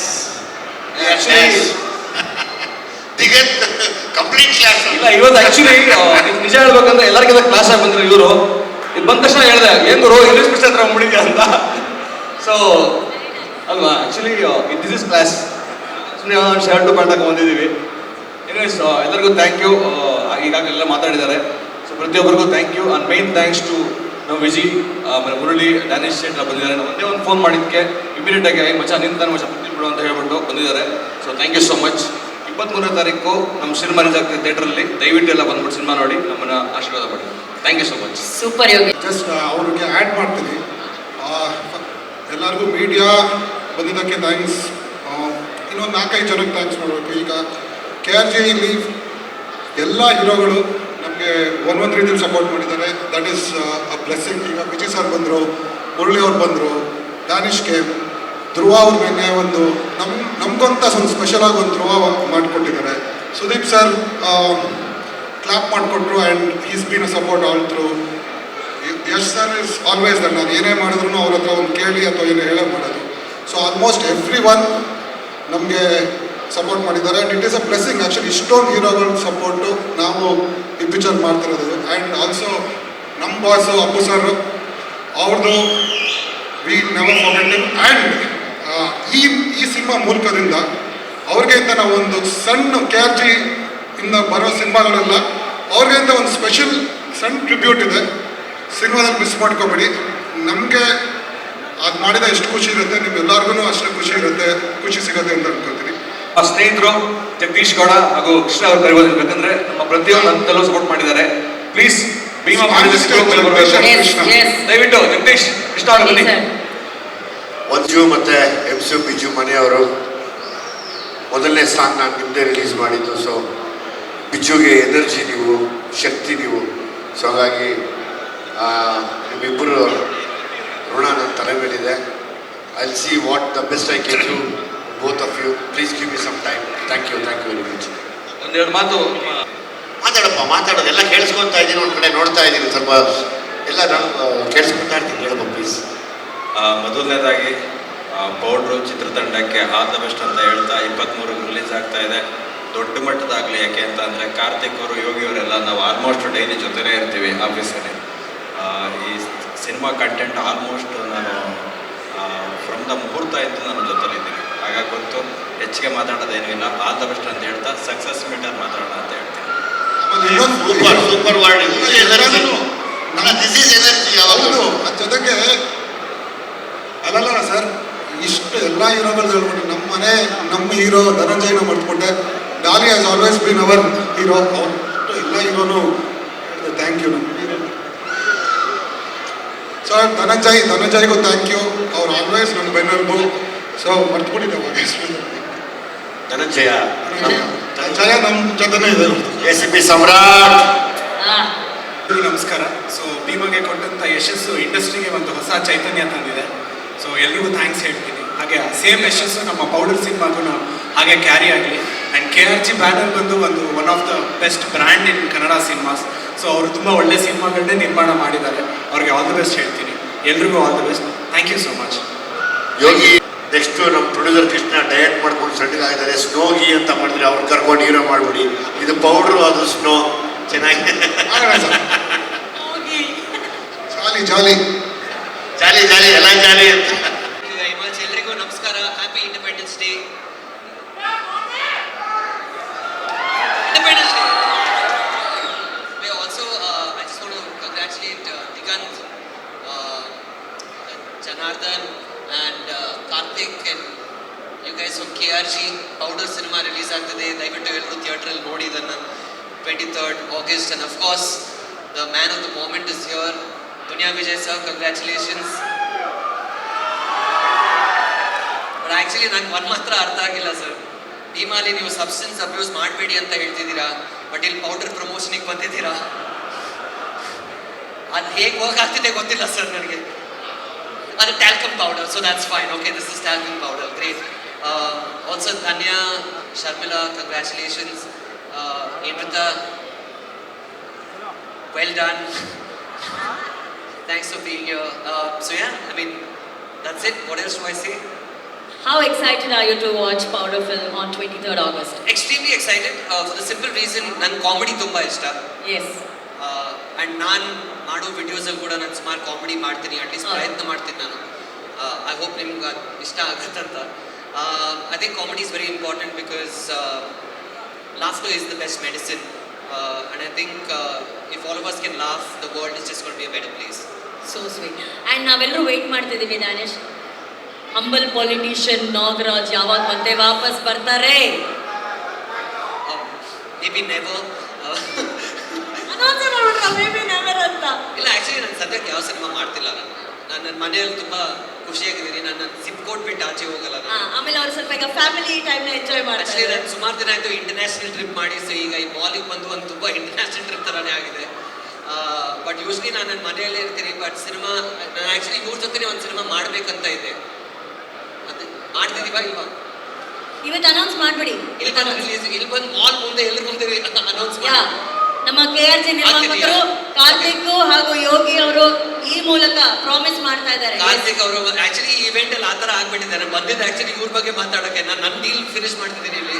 complete class. ಇಲ್ಲ, ಇವತ್ತು ಆಕ್ಚುಲಿ ನಿಜ ಹೇಳ್ಬೇಕಂದ್ರೆ ಎಲ್ಲರಿಗಿಂತ ಕ್ಲಾಸ್ ಆಗಿ ಬಂದ್ರು ಇವರು. ಇದು ಬಂದ ತಕ್ಷಣ ಹೇಳಿದೆ, ಏನ್ ಗುರು ಇಂಗ್ಲೀಷ್ ಪಿಕ್ಚರ್ ಹತ್ರ ಮುಡಿದ್ಯಾ ಅಂತ. ಸೊ ಅಲ್ವಾ, ಆಕ್ಚುಲಿ ದಿಸ್ ಇಸ್ ಕ್ಲಾಸ್. ಸುಮ್ಮನೆ ಶರ್ಟ್ ಪ್ಯಾಂಟ್ ಹಾಕಿ ಬಂದಿದ್ದೀವಿ. ಎನಿವೇಸ್, ಎಲ್ಲರಿಗೂ ಥ್ಯಾಂಕ್ ಯು. ಈಗಾಗಲೇ ಎಲ್ಲ ಮಾತಾಡಿದ್ದಾರೆ. ಸೊ ಪ್ರತಿಯೊಬ್ಬರಿಗೂ thank you. And main thanks to ನಾವು ವಿಜಿ, ಆಮೇಲೆ ಮುರಳಿ, ಡ್ಯಾನಿಶ್ ಎಲ್ಲ ಬಂದಿದ್ದಾರೆ. ಒಂದೇ ಒಂದು ಫೋನ್ ಮಾಡಿದ್ದಕ್ಕೆ ಇಮಿಡಿಯೇಟ್ ಆಗಿ ಮಚ್ಚ ನಿಂತಾನೆ ಮಚ್ಚ ಬಿಡು ಅಂತ ಹೇಳ್ಬಿಟ್ಟು ಬಂದಿದ್ದಾರೆ. So thank you so much. 23ನೇ ತಾರೀಕು ನಮ್ಮ ಸಿನಿಮಾ ರಿಲೀಸ್ ಆಗ್ತದೆ ಥಿಯೇಟ್ರಲ್ಲಿ. ದಯವಿಟ್ಟು ಎಲ್ಲ ಬಂದ್ಬಿಟ್ಟು ಸಿನಿಮಾ ನೋಡಿ ನಮ್ಮನ್ನ ಆಶೀರ್ವಾದ ಮಾಡಿ. Thank you so much. Super Yogi. Just ಅವ್ರಿಗೆ ಆ್ಯಡ್ ಮಾಡ್ತೀನಿ. ಎಲ್ಲರಿಗೂ ಮೀಡಿಯಾ ಬಂದಿದ್ದಕ್ಕೆ ಥ್ಯಾಂಕ್ಸ್. ಇನ್ನೊಂದು 4-5 ಜನಕ್ಕೆ ಥ್ಯಾಂಕ್ಸ್ ಮಾಡಬೇಕು. ಈಗ KRG ಇಲ್ಲಿ ಎಲ್ಲ ಹೀರೋಗಳು ನಮಗೆ ಒಂದೊಂದು ರೀತಿಯಲ್ಲಿ ಸಪೋರ್ಟ್ ಮಾಡಿದ್ದಾರೆ. That is a blessing. ಈಗ ವಿಜಯ್ ಸರ್ ಬಂದರು, ಮುರಳಿ ಅವ್ರು ಬಂದರು, ದಾನಿಶ್ಗೆ, ಧ್ರುವ ಅವ್ರ ಮೇಲೆ ಒಂದು ನಮಗಂತ ಒಂದು ಸ್ಪೆಷಲ್ ಆಗಿ ಒಂದು ಧ್ರುವ ಮಾಡಿಕೊಟ್ಟಿದ್ದಾರೆ. ಸುದೀಪ್ ಸರ್ ಕ್ಲಾಪ್ ಮಾಡಿಕೊಟ್ರು and is been a support all through. Yash sir is always that. ನಾನು ಏನೇ ಮಾಡಿದ್ರು ಅವ್ರ ಹತ್ರ ಒಂದು ಕೇಳಿ ಅಥವಾ ಏನೋ ಹೇಳೋ ಮಾಡೋದು. ಸೊ ಆಲ್ಮೋಸ್ಟ್ ಎವ್ರಿ ಒನ್ ನಮಗೆ ಸಪೋರ್ಟ್ ಮಾಡಿದ್ದಾರೆ. And it is a blessing. Actually ಇಷ್ಟೊಂದು ಹೀರೋಗಳ ಸಪೋರ್ಟು ನಾವು ಈ ಪಿಕ್ಚರ್ ಮಾಡ್ತಿರೋದು. ಆ್ಯಂಡ್ ಆಲ್ಸೋ ನಮ್ಮ ಬಾಸು ಅಪ್ಪು ಸರ್ ಅವ್ರದ್ದು we never forget him. And ಈ ಸಿನಿಮಾ ಮೂಲಕದಿಂದ ಅವ್ರಿಗೆ ಅಂತ ನಾವು ಒಂದು ಸಣ್ಣ KRG ಇಂದ ಬರೋ ಸಿನಿಮಾಗಳೆಲ್ಲ ಅವ್ರಿಗೆ ಅಂತ ಒಂದು ಸ್ಪೆಷಲ್ ಸಣ್ಣ ಟ್ರಿಬ್ಯೂಟ್ ಇದೆ, ಸಿನಿಮಾದಲ್ಲಿ ಮಿಸ್ ಮಾಡ್ಕೋಬೇಡಿ. ನಮಗೆ ಅದು ಮಾಡಿದ ಎಷ್ಟು ಖುಷಿ ಇರುತ್ತೆ, ನಿಮ್ಗೆಲ್ಲರಿಗೂ ಅಷ್ಟೇ ಖುಷಿ ಸಿಗುತ್ತೆ ಅಂತ ಅನ್ಕೋತೀನಿ. ಆ ಸ್ನೇಹಿತರು ಜಗದೀಶ್ ಗೌಡ ಹಾಗೂ ಕೃಷ್ಣ ಅವರು ಕರಿಬೋದು, ಯಾಕಂದ್ರೆ ನಮ್ಮ ಪ್ರತಿಯೊಂದು ಹಂತದಲ್ಲೂ ಸಪೋರ್ಟ್ ಮಾಡಿದ್ದಾರೆ. ಪ್ಲೀಸ್ ಭೀಮಾ ದಯವಿಟ್ಟು ಜಗದೀಶ್ ಕೃಷ್ಣ ಅವರು ಬನ್ನಿ. ಮಂಜು ಮತ್ತು MC ಬಿಜು ಮನೆಯವರು ಮೊದಲನೇ ಸಾಂಗ್ ನಾನು ನಿಮ್ಮದೇ ರಿಲೀಸ್ ಮಾಡಿದ್ದು. ಸೊ ಬಿಜುಗೆ ಎನರ್ಜಿ ನೀವು, ಶಕ್ತಿ ನೀವು. ಸೊ ಹಾಗಾಗಿ ನಿಮ್ಮಿಬ್ಬರು ಋಣ ನನ್ನ ತಲೆ ಮೇಲಿದೆ. I see what the best I can do both of you. Please give me some time. Thank you very much. ಒಂದೆರಡು ಮಾತು ಮಾತಾಡೋದು ಎಲ್ಲ ಕೇಳಿಸ್ಕೊತಾ ಇದ್ದೀನಿ, ಒಂದು ಕಡೆ ನೋಡ್ತಾ ಇದ್ದೀನಿ, ಸ್ವಲ್ಪ ಎಲ್ಲ ನಾನು ಕೇಳಿಸ್ಕೊತಾ ಇರ್ತೀನಿ. ಹೇಳಪ್ಪ ಪ್ಲೀಸ್. ಮೊದಲನೇದಾಗಿ ಪೌಡ್ರು ಚಿತ್ರತಂಡಕ್ಕೆ ಆಲ್ ದ ಬೆಸ್ಟ್ ಅಂತ ಹೇಳ್ತಾ 23 ರಿಲೀಸ್ ಆಗ್ತಾ ಇದೆ. ದೊಡ್ಡ ಮಟ್ಟದಾಗಲಿ, ಯಾಕೆ ಅಂತ ಅಂದರೆ ಕಾರ್ತಿಕ್ ಅವರು, ಯೋಗಿ ಅವರೆಲ್ಲ ನಾವು ಆಲ್ಮೋಸ್ಟ್ ಡೈಲಿ ಜೊತೆನೇ ಇರ್ತೀವಿ ಆಫೀಸಲ್ಲಿ. ಈ ಸಿನಿಮಾ ಕಂಟೆಂಟ್ ಆಲ್ಮೋಸ್ಟ್ ನಾನು ಫ್ರಮ್ ದ ಮುಹೂರ್ತ ಇದ್ದು ನಾನು ಜೊತೆಲಿದ್ದೀನಿ. ಹಾಗಾಗಿ ಗೊತ್ತು, ಹೆಚ್ಚಿಗೆ ಮಾತಾಡೋದೇನೂ ಇಲ್ಲ. ಆಲ್ ದ ಬೆಸ್ಟ್ ಅಂತ ಹೇಳ್ತಾ ಸಕ್ಸಸ್ ಮೀಟರ್ ಮಾತಾಡೋಣ ಅಂತ ಹೇಳ್ತೀನಿ. Super word this is energy. ಹೌದು, ಅದ್ರ ಜೊತೆಗೆ ಅಲ್ಲಲ್ಲ ಸರ್, ಇಷ್ಟು ಎಲ್ಲ ಹೀರೋಗಳು ಹೇಳ್ಬಿಟ್ಟು ನಮ್ಮ ಹೀರೋ ಧನಂಜಯನ ಮರ್ತ್ಬಿಟ್ಟೆ. Dolly has always been our hero. ಅಷ್ಟು ಎಲ್ಲ ಹೀರೋನು ಥ್ಯಾಂಕ್ ಯು. ನಮ್ಮ ಹೀರೋ ಸರ್ ಧನಂಜಯ್ಗೂ ಥ್ಯಾಂಕ್ ಯು. ಅವ್ರು ಆಲ್ವೇಸ್ ನಮ್ಮ ಬೆನ್ನೆಲುಬು. ಸೊ ಮರ್ತ್ಬಿಟ್ಟಿದ್ದೆ ಧನಂಜಯ ನಮ್ಮ ಜೊತೆನೇ ಇದೆ. ACP ಸಮ್ರಾಟ್. ನಮಸ್ಕಾರ. ಸೊ ಭೀಮಗೆ ಕೊಟ್ಟಂಥ ಯಶಸ್ಸು ಇಂಡಸ್ಟ್ರಿಗೆ ಒಂದು ಹೊಸ ಚೈತನ್ಯ ತಂದಿದೆ. ಸೊ ಎಲ್ರಿಗೂ ಥ್ಯಾಂಕ್ಸ್ ಹೇಳ್ತೀನಿ. ಹಾಗೆ ಸೇಮ್ ಯಶಸ್ಸು ನಮ್ಮ ಪೌಡರ್ ಸಿನಿಮಾಗೂ ಹಾಗೆ ಕ್ಯಾರಿ ಆಗಲಿ. ಆ್ಯಂಡ್ KRG ಬ್ಯಾನರ್ ಬಂದು one of the best brand in Kannada cinemas. So ಅವರು ತುಂಬ ಒಳ್ಳೆ ಸಿನಿಮಾಗಳನ್ನೇ ನಿರ್ಮಾಣ ಮಾಡಿದ್ದಾರೆ. ಅವ್ರಿಗೆ ಆಲ್ ದ ಬೆಸ್ಟ್ ಹೇಳ್ತೀನಿ. ಎಲ್ರಿಗೂ all the best. Thank you so much. Yogi next ನಮ್ಮ ಪ್ರೊಡ್ಯೂಸರ್ ಕೃಷ್ಣ ಡಯಟ್ ಮಾಡ್ಕೊಂಡು ಸಣ್ಣಗಾಗಿದ್ದಾರೆ. ಸ್ನೋಗಿ ಅಂತ ಮಾಡಿದ್ರೆ ಅವ್ರು ಕರ್ಕೊಂಡು ಹೀರೋ ಮಾಡ್ಬಿಡಿ. ಇದು ಪೌಡ್ರು, ಅದು ಸ್ನೋ. ಚೆನ್ನಾಗಿದೆ. ಜಾಲಿ ಎಲ್ಲ ಜಾಲಿ ಅಂತ. ಎಲ್ರಿಗೂ ನಮಸ್ಕಾರ. Happy independence day. Also, I just want to congratulate Digant, Janardhan and Karthik and you guys from KRG. Powder cinema release ಆಗ್ತದೆ. ದಯವಿಟ್ಟು ಎಲ್ಲರೂ ಥಿಯೇಟ್ರಲ್ಲಿ ನೋಡಿ ಇದನ್ನು. 23rd August, and of course the man of the moment is here, Dunya Vijay sir. Congratulations. But actually ನಂಗೆ ಒಂದು ಮಾತ್ರ ಅರ್ಥ ಆಗಿಲ್ಲ ಸರ್. ಭೀಮಾಲಿ ನೀವು ಸಬ್ಸ್ಟೆನ್ಸ್ ಅಬ್ಯೂಸ್ ಮಾಡಬೇಡಿ ಅಂತ ಹೇಳ್ತಿದ್ದೀರಾ, ಬಟ್ ಇಲ್ಲಿ ಪೌಡರ್ ಪ್ರಮೋಷನಿಗೆ ಬಂದಿದ್ದೀರಾ. ಅದು ಹೇಗೆ ವರ್ಕ್ ಆಗ್ತಿದೆ ಗೊತ್ತಿಲ್ಲ ಸರ್ ನನಗೆ. ಅದು talcum powder, so that's fine. Okay, this is talcum powder. Great. Also Dhanya, Sharmila, congratulations. Amrita, well done. Thanks for being here. So yeah, I mean, that's it. What else do I say? How excited are you to watch Powder film on 23rd August? Extremely excited for the simple reason ನನ್ನ comedy ತುಂಬ ಇಷ್ಟ. Yes. And ನಾನು ಮಾಡೋ ವಿಡಿಯೋಸಲ್ಲಿ ಕೂಡ ನಾನು ಸುಮಾರು comedy ಮಾಡ್ತೀನಿ, at least ಪ್ರಯತ್ನ ಮಾಡ್ತೀನಿ ನಾನು. ಐ ಹೋಪ್ ನಿಮ್ಗೆ ಇಷ್ಟ ಆಗುತ್ತಂತ. I think comedy is very important because laughter is the best medicine, and I think if all of us can laugh, the world is just going to be a better place. So sweet. And ನಾವೆಲ್ಲರೂ wait ಮಾಡ್ತಿದ್ದೀವಿ Danesh. Humble politician Nagaraj ಯಾವಾಗ ಮತ್ತೆ ವಾಪಸ್ ಬರ್ತಾರೆ? Maybe never. Announce ಮಾಡ್ಬಿಟ್ರಾ maybe never ಅಂತ? ಇಲ್ಲ, actually ನಾನು ಸದ್ಯಕ್ಕೆ ಯಾವ ಸಿನಿಮಾ ಮಾಡ್ತಿಲ್ಲ. ನಾನು ನನ್ನ ಮನೆಯಲ್ಲಿ ತುಂಬ ಖುಷಿಯಾಗಿದ್ದೀನಿ. ನಾನು ಸಿಪ್ ಕೋಟ್ ಬಿಟ್ಟು ಆಚೆ ಹೋಗಲ್ಲ. ಆಮೇಲೆ ಅವ್ರು ಸ್ವಲ್ಪ ಈಗ ಫ್ಯಾಮಿಲಿ ಟೈಮ್ನ ಎಂಜಾಯ್ ಮಾಡ್ತಾರೆ. ಆ್ಯಕ್ಚುಲಿ ನಾನು ಸುಮಾರು ದಿನ ಆಯಿತು ಇಂಟರ್ನ್ಯಾಷನಲ್ ಟ್ರಿಪ್ ಮಾಡಿ. ಸೊ ಈಗ ಈ ಮಾಲಿಗೆ ಬಂದು ಒಂದು ತುಂಬ ಇಂಟರ್ನ್ಯಾಷನಲ್ ಟ್ರಿಪ್ ಥರನೇ ಆಗಿದೆ. ಬಟ್ ಯೂಶ್ವಲಿ ನಾನು ನನ್ನ ಮನೆಯಲ್ಲೇ ಇರ್ತೀನಿ. ಬಟ್ ಸಿನಿಮಾ ನಾನು ಆ್ಯಕ್ಚುಲಿ ಇವ್ರ ಜೊತೆ ಒಂದು ಸಿನಿಮಾ ಮಾಡಬೇಕಂತ ಇದೆ. ಅದು ಮಾಡ್ತಿದ್ದೀವಾ ಇಲ್ವಾ? ಇವತ್ತು ಅನೌನ್ಸ್ ಮಾಡ್ಬಿಡಿ. ಇಲ್ಲಿ ಬಂದು ಮಾಲ್ ಮುಂದೆ ಎಲ್ಲರ ಮುಂದೆ ಅನೌನ್ಸ್ ಮಾಡಿ. ನಮ್ಮ KRG ನಿರ್ಮಾಪಕರು ಕಾರ್ತಿಕ್ ಹಾಗೂ ಯೋಗಿ ಅವರು ಈ ಮೂಲಕ ಪ್ರಾಮಿಸ್ ಮಾಡ್ತಾ ಇದ್ದಾರೆ. ಕಾರ್ತಿಕ್ ಅವರು ಆಕ್ಚುಲಿ ಈ ಇವೆಂಟ್ ಅಲ್ಲಿ ಆತರ ಆಗ್ಬಿಟ್ಟಿದ್ದಾರೆ. ಬಂದಿದ್ದು ಆಕ್ಚುಲಿ ಇವ್ರ ಬಗ್ಗೆ ಮಾತಾಡೋಕೆ. ನಾನು ನನ್ನ ಡೀಲ್ ಫಿನಿಶ್ ಮಾಡ್ತಿದ್ದೀನಿ ಇಲ್ಲಿ.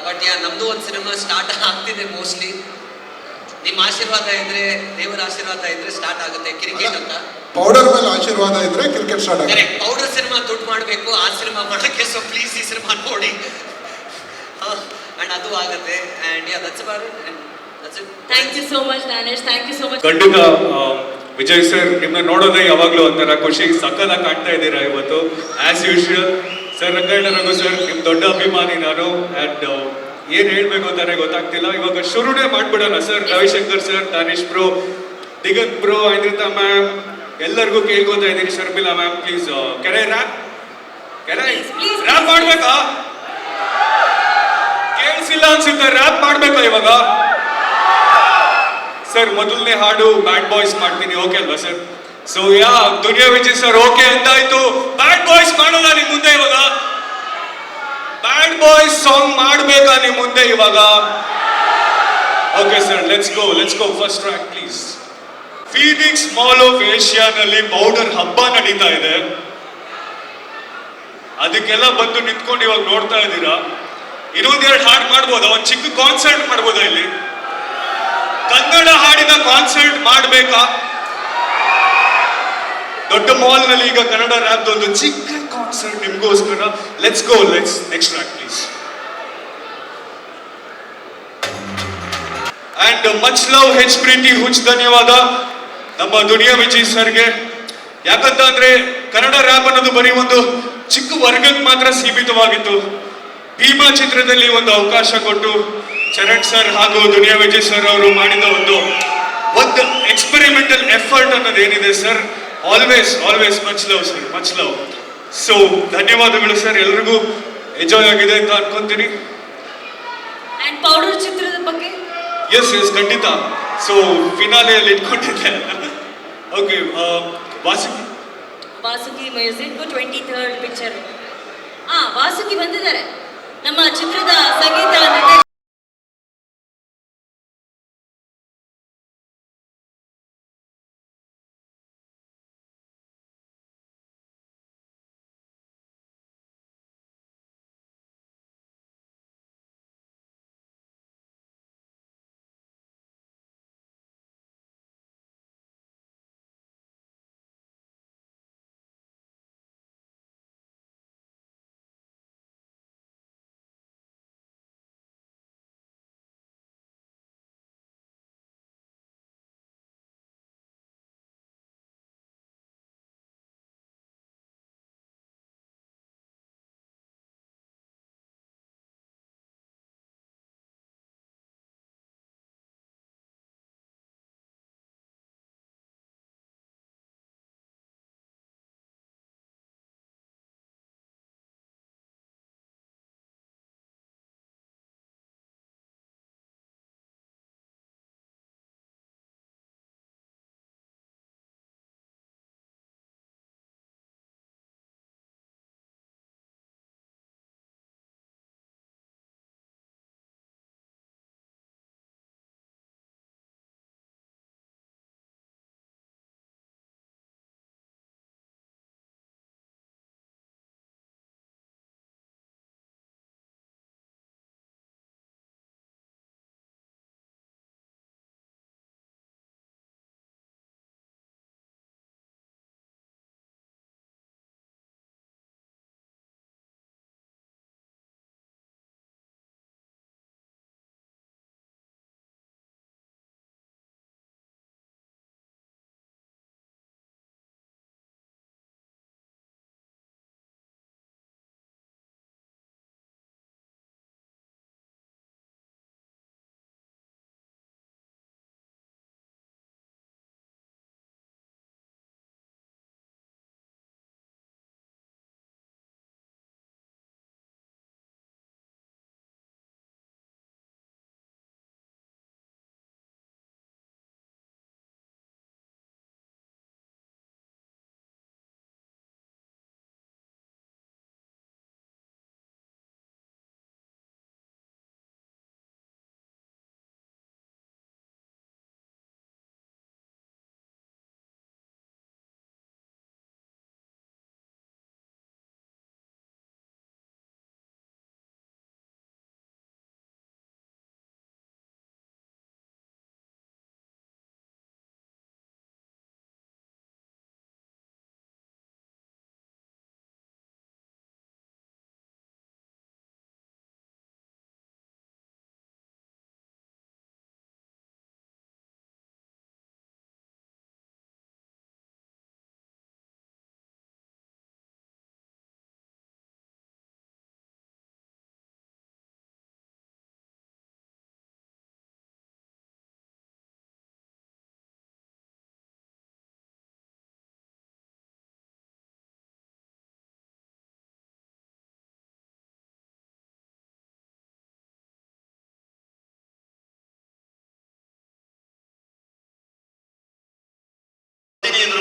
ಬಟ್ ನಮ್ದು ಒಂದು ಸಿನಿಮಾ ಸ್ಟಾರ್ಟ್ ಆಗ್ತಿದೆ ಮೋಸ್ಟ್ಲಿ. ನಿಮ್ಮ ಆಶೀರ್ವಾದ ಇದ್ರೆ, ದೇವರ ಆಶೀರ್ವಾದ ಇದ್ರೆ ಸ್ಟಾರ್ಟ್ ಆಗುತ್ತೆ. ಕ್ರಿಕೆಟ್ ಅಂತ ಪೌಡರ್ ಮೇಲೆ ಆಶೀರ್ವಾದ ಇದ್ರೆ ಕ್ರಿಕೆಟ್ ಸ್ಟಾರ್ಟ್ ಆಗುತ್ತೆ. ಪೌಡರ್ ಸಿನಿಮಾ ದುಡ್ಡು ಮಾಡಬೇಕು, ಆ ಸಿನಿಮಾ ಮಾಡೋಕ್ಕೆ. ಸೊ ಪ್ಲೀಸ್ ಈ ಸಿನಿಮಾ ನೋಡಿ. ಆ್ಯಂಡ್ ಅದು ಆಗುತ್ತೆ and ya that's about it and that's it. Thank you so much Danesh, thank you so much. ಖಂಡಿತ ವಿಜಯ್ ಸರ್ ನಿಮ್ಮನ್ನ ನೋಡೋದೇ ಯಾವಾಗಲೂ ಒಂಥರ ಖುಷಿ, ಸಕ್ಕದಾಗಿ ಕಾಣ್ತಾ ಇದ್ದೀರಾ ಇವತ್ತು as usual. Sir Rangayana Raghu sir ನಿಮ್ ದೊಡ್ಡ ಅಭಿಮಾನಿ ನಾನು. ಆ್ಯಂಡ್ ಏನ್ ಹೇಳ್ಬೇಕು ಅಂತಾನೆ ಗೊತ್ತಾಗ್ತಿಲ್ಲ. ಇವಾಗ ಶುರುನೇ ಮಾಡ್ಬಿಡೋಣ sir. Ravishankar sir, Danish bro, Diganth bro, Aindrita ma'am, ಎಲ್ಲರಿಗೂ ಕೇಳ್ಕೊತಾ ಇದ್ದೀನಿ. ಶರ್ಮಿಳಾ ಮ್ಯಾಮ್ ಪ್ಲೀಸ್ ಕೆರೆ ರ್ಯಾಪ್ ರ್ಯಾಪ್ ಮಾಡ್ಬೇಕಾ? ಕೇಳಿಸಿಲ್ಲ ಅನ್ಸುತ್ತೆ. ರ್ಯಾಪ್ ಮಾಡ್ಬೇಕಾ ಇವಾಗ? ಸರ್ ಮೊದಲನೇ ಹಾಡು ಬ್ಯಾಡ್ ಬಾಯ್ಸ್ ಮಾಡ್ತೀನಿ, ಓಕೆ ಅಲ್ವಾ sir? So yeah Duniya Vijay sir okay ಅಂತಾಯ್ತು. ಬ್ಯಾಡ್ ಬಾಯ್ಸ್ ಮಾಡೋಣ ನಿಮ್ ಮುಂದೆ ಇವಾಗ? ಬ್ಯಾಡ್ ಬಾಯ್ಸ್ ಸಾಂಗ್ ಮಾಡ್ಬೇಕಾ ನಿಮ್ ಮುಂದೆ ಇವಾಗ? Okay sir, let's go first track please. Phoenix mall of ಏಷ್ಯಾನಲ್ಲಿ ಪೌಡರ್ ಹಬ್ಬ ನಡೀತಾ ಇದೆ. ಅದಕ್ಕೆಲ್ಲ ಬಂದು ನಿಂತ್ಕೊಂಡು ಇವಾಗ ನೋಡ್ತಾ ಇದ್ದೀರಾ. ಇನ್ನೊಂದೆರಡು ಹಾಡು ಮಾಡ್ಬೋದಾ? ಒಂದು ಚಿಕ್ಕ ಕಾನ್ಸರ್ಟ್ ಮಾಡ್ಬೋದಾ ಇಲ್ಲಿ? ಕನ್ನಡ ಹಾಡಿನ ಕಾನ್ಸರ್ಟ್ ಮಾಡ್ಬೇಕಾ? ದೊಡ್ಡ ಮಾಲ್ ನಲ್ಲಿ ಈಗ ಕನ್ನಡ ರ್ಯಾಪ್ ಒಂದು ಚಿಕ್ಕ ಕಾನ್ಸರ್ಟ್ ನಿಮ್ಗೋಸ್ಕರ. Let's next track please. And much love ಹೆಚ್ ಪ್ರೀತಿ ಹುಚ್ ಧನ್ಯವಾದ ನಮ್ಮ ದುನಿಯಾ ವಿಜಯ್ ಸರ್ಗೆ. ಯಾಕಂತ ಅಂದ್ರೆ ಕನ್ನಡ ರ್ಯಾಪ್ ಅನ್ನೋದು ಬರೀ ಒಂದು ಚಿಕ್ಕ ವರ್ಗಕ್ಕೆ ಮಾತ್ರ ಸೀಮಿತವಾಗಿತ್ತು. ಭೀಮಾ ಚಿತ್ರದಲ್ಲಿ ಒಂದು ಅವಕಾಶ ಕೊಟ್ಟು ಚರಣ್ ಸರ್ ಹಾಗೂ ದುನಿಯಾ ವಿಜಯ್ ಸರ್ ಅವರು ಮಾಡಿದ ಒಂದು ಎಕ್ಸ್ಪೆರಿಮೆಂಟಲ್ ಎಫರ್ಟ್ ಅನ್ನೋದು ಏನಿದೆ sir, always much love sir, much love. So ಧನ್ಯವಾದಗಳು ಸರ್, ಎಲ್ರಿಗೂ ಎಂಜಾಯ್ ಆಗಿದೆ ಅಂತ ಅನ್ಕೊಂತೀನಿ. ಅಂಡ್ ಪೌಡರ್ ಚಿತ್ರದ ಬಗ್ಗೆ ಎಸ್ ಖಂಡಿತ. ಸೊ ಫಿನಾಲೆಯಲ್ಲಿ ಇಟ್ಕೊಂಡಿದ್ದೆ. Okay, Vasuki music 23rd picture. Vasuki ಬಂದಿದ್ದಾರೆ ನಮ್ಮ ಚಿತ್ರದ ಸಂಗೀತ ನಟ.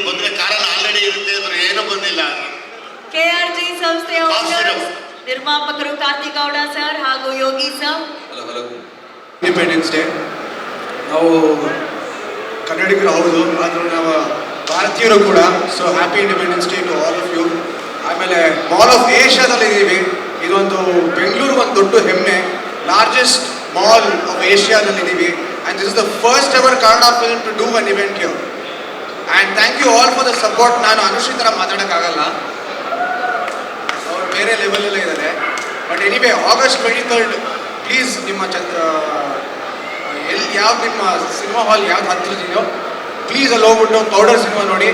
ಬಂದ್ರೆ ಕಾರಲ್ಲಿ ಆಲ್ರೆಡಿ ಇರುತ್ತೆ ಅಂದ್ರೆ ಏನೂ ಬಂದಿಲ್ಲ. KRG ಸಂಸ್ಥೆಯ owners, ನಿರ್ಮಾಪಕರು ಕಾರ್ತಿಕ್ ಗೌಡ ಸರ್ ಹಾಗೂ ಯೋಗಿ ಸರ್. ಇಂಡಿಪೆಂಡೆನ್ಸ್ ಡೇ ನಾವು ಕನ್ನಡಿಗರು ಹೌದು, ಆದರೂ ನಾವು ಭಾರತೀಯರು ಕೂಡ. So happy independence Day to all of you. ಆಮೇಲೆ ಮಾಲ್ ಆಫ್ ಏಷ್ಯಾದಲ್ಲಿ ಇದ್ದೀವಿ. ಇದೊಂದು ಬೆಂಗಳೂರು ಒಂದು ದೊಡ್ಡ ಹೆಮ್ಮೆ, ಲಾರ್ಜೆಸ್ಟ್ ಮಾಲ್ ಆಫ್ ಏಷ್ಯಾದಲ್ಲಿ ಇದ್ದೀವಿ. And this is the first ever Kannada film to do an event here. And thank you all for the support. ನಾನು ಅನುಶ್ರೀ ಥರ ಮಾತಾಡೋಕ್ಕಾಗಲ್ಲ, ಅವ್ರು ಬೇರೆ ಲೆವೆಲಲ್ಲೇ ಇದ್ದಾರೆ. But anyway August 23rd please ನಿಮ್ಮ ಎಲ್ಲಿ ಯಾವ್ದು ನಿಮ್ಮ ಸಿನಿಮಾ ಹಾಲ್ ಯಾವ್ದು ಹತ್ತಿರದೆಯೋ ಪ್ಲೀಸ್ ಅಲ್ಲಿ ಹೋಗ್ಬಿಟ್ಟು ಪೌಡರ್ ಸಿನಿಮಾ ನೋಡಿ.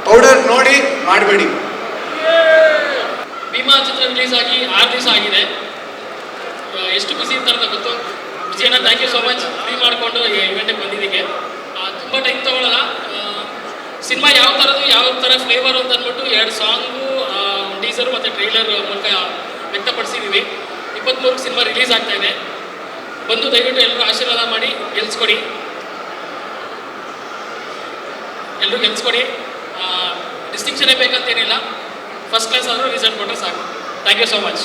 ಪೌಡರ್ ನೋಡಿ ಮಾಡಬೇಡಿ. ಭೀಮಾ ಚಿತ್ರ ರಿಲೀಸ್ ಆಗಿ 6 ದಿವಸ ಆಗಿದೆ. ಎಷ್ಟು ಖುಷಿ ಇರ್ತಾರೆ ಅಂತ ಗೊತ್ತು. ವಿಜಯಣ್ಣ thank you so much, free ಮಾಡಿಕೊಂಡು ಇವೆಂಟಿಗೆ ಬಂದಿದ್ದಕ್ಕೆ. ತುಂಬ ಟೈಮ್ ತೊಗೊಳ್ಳಲ್ಲ. ಸಿನಿಮಾ ಯಾವ ಥರ ಫ್ಲೇವರ್ ಅಂತ ಅಂದ್ಬಿಟ್ಟು 2 ಸಾಂಗು, ಟೀಸರು ಮತ್ತು ಟ್ರೈಲರ್ ಮೂಲಕ ವ್ಯಕ್ತಪಡಿಸಿದ್ದೀವಿ. 23 ಸಿನಿಮಾ ರಿಲೀಸ್ ಆಗ್ತಾ ಇದೆ. ಬಂದು ದಯವಿಟ್ಟು ಎಲ್ಲರೂ ಆಶೀರ್ವಾದ ಮಾಡಿ ಗೆಲ್ಸ್ಕೊಡಿ. ಎಲ್ಲರೂ ಗೆಲ್ಸ್ಕೊಡಿ. ಡಿಸ್ಟಿಂಕ್ಷನೇ ಬೇಕಂತೇನಿಲ್ಲ, ಫಸ್ಟ್ ಕ್ಲಾಸ್ ಆದರೂ ರಿಸಲ್ಟ್ ಕೊಟ್ಟರೆ ಸಾಕು. Thank you so much.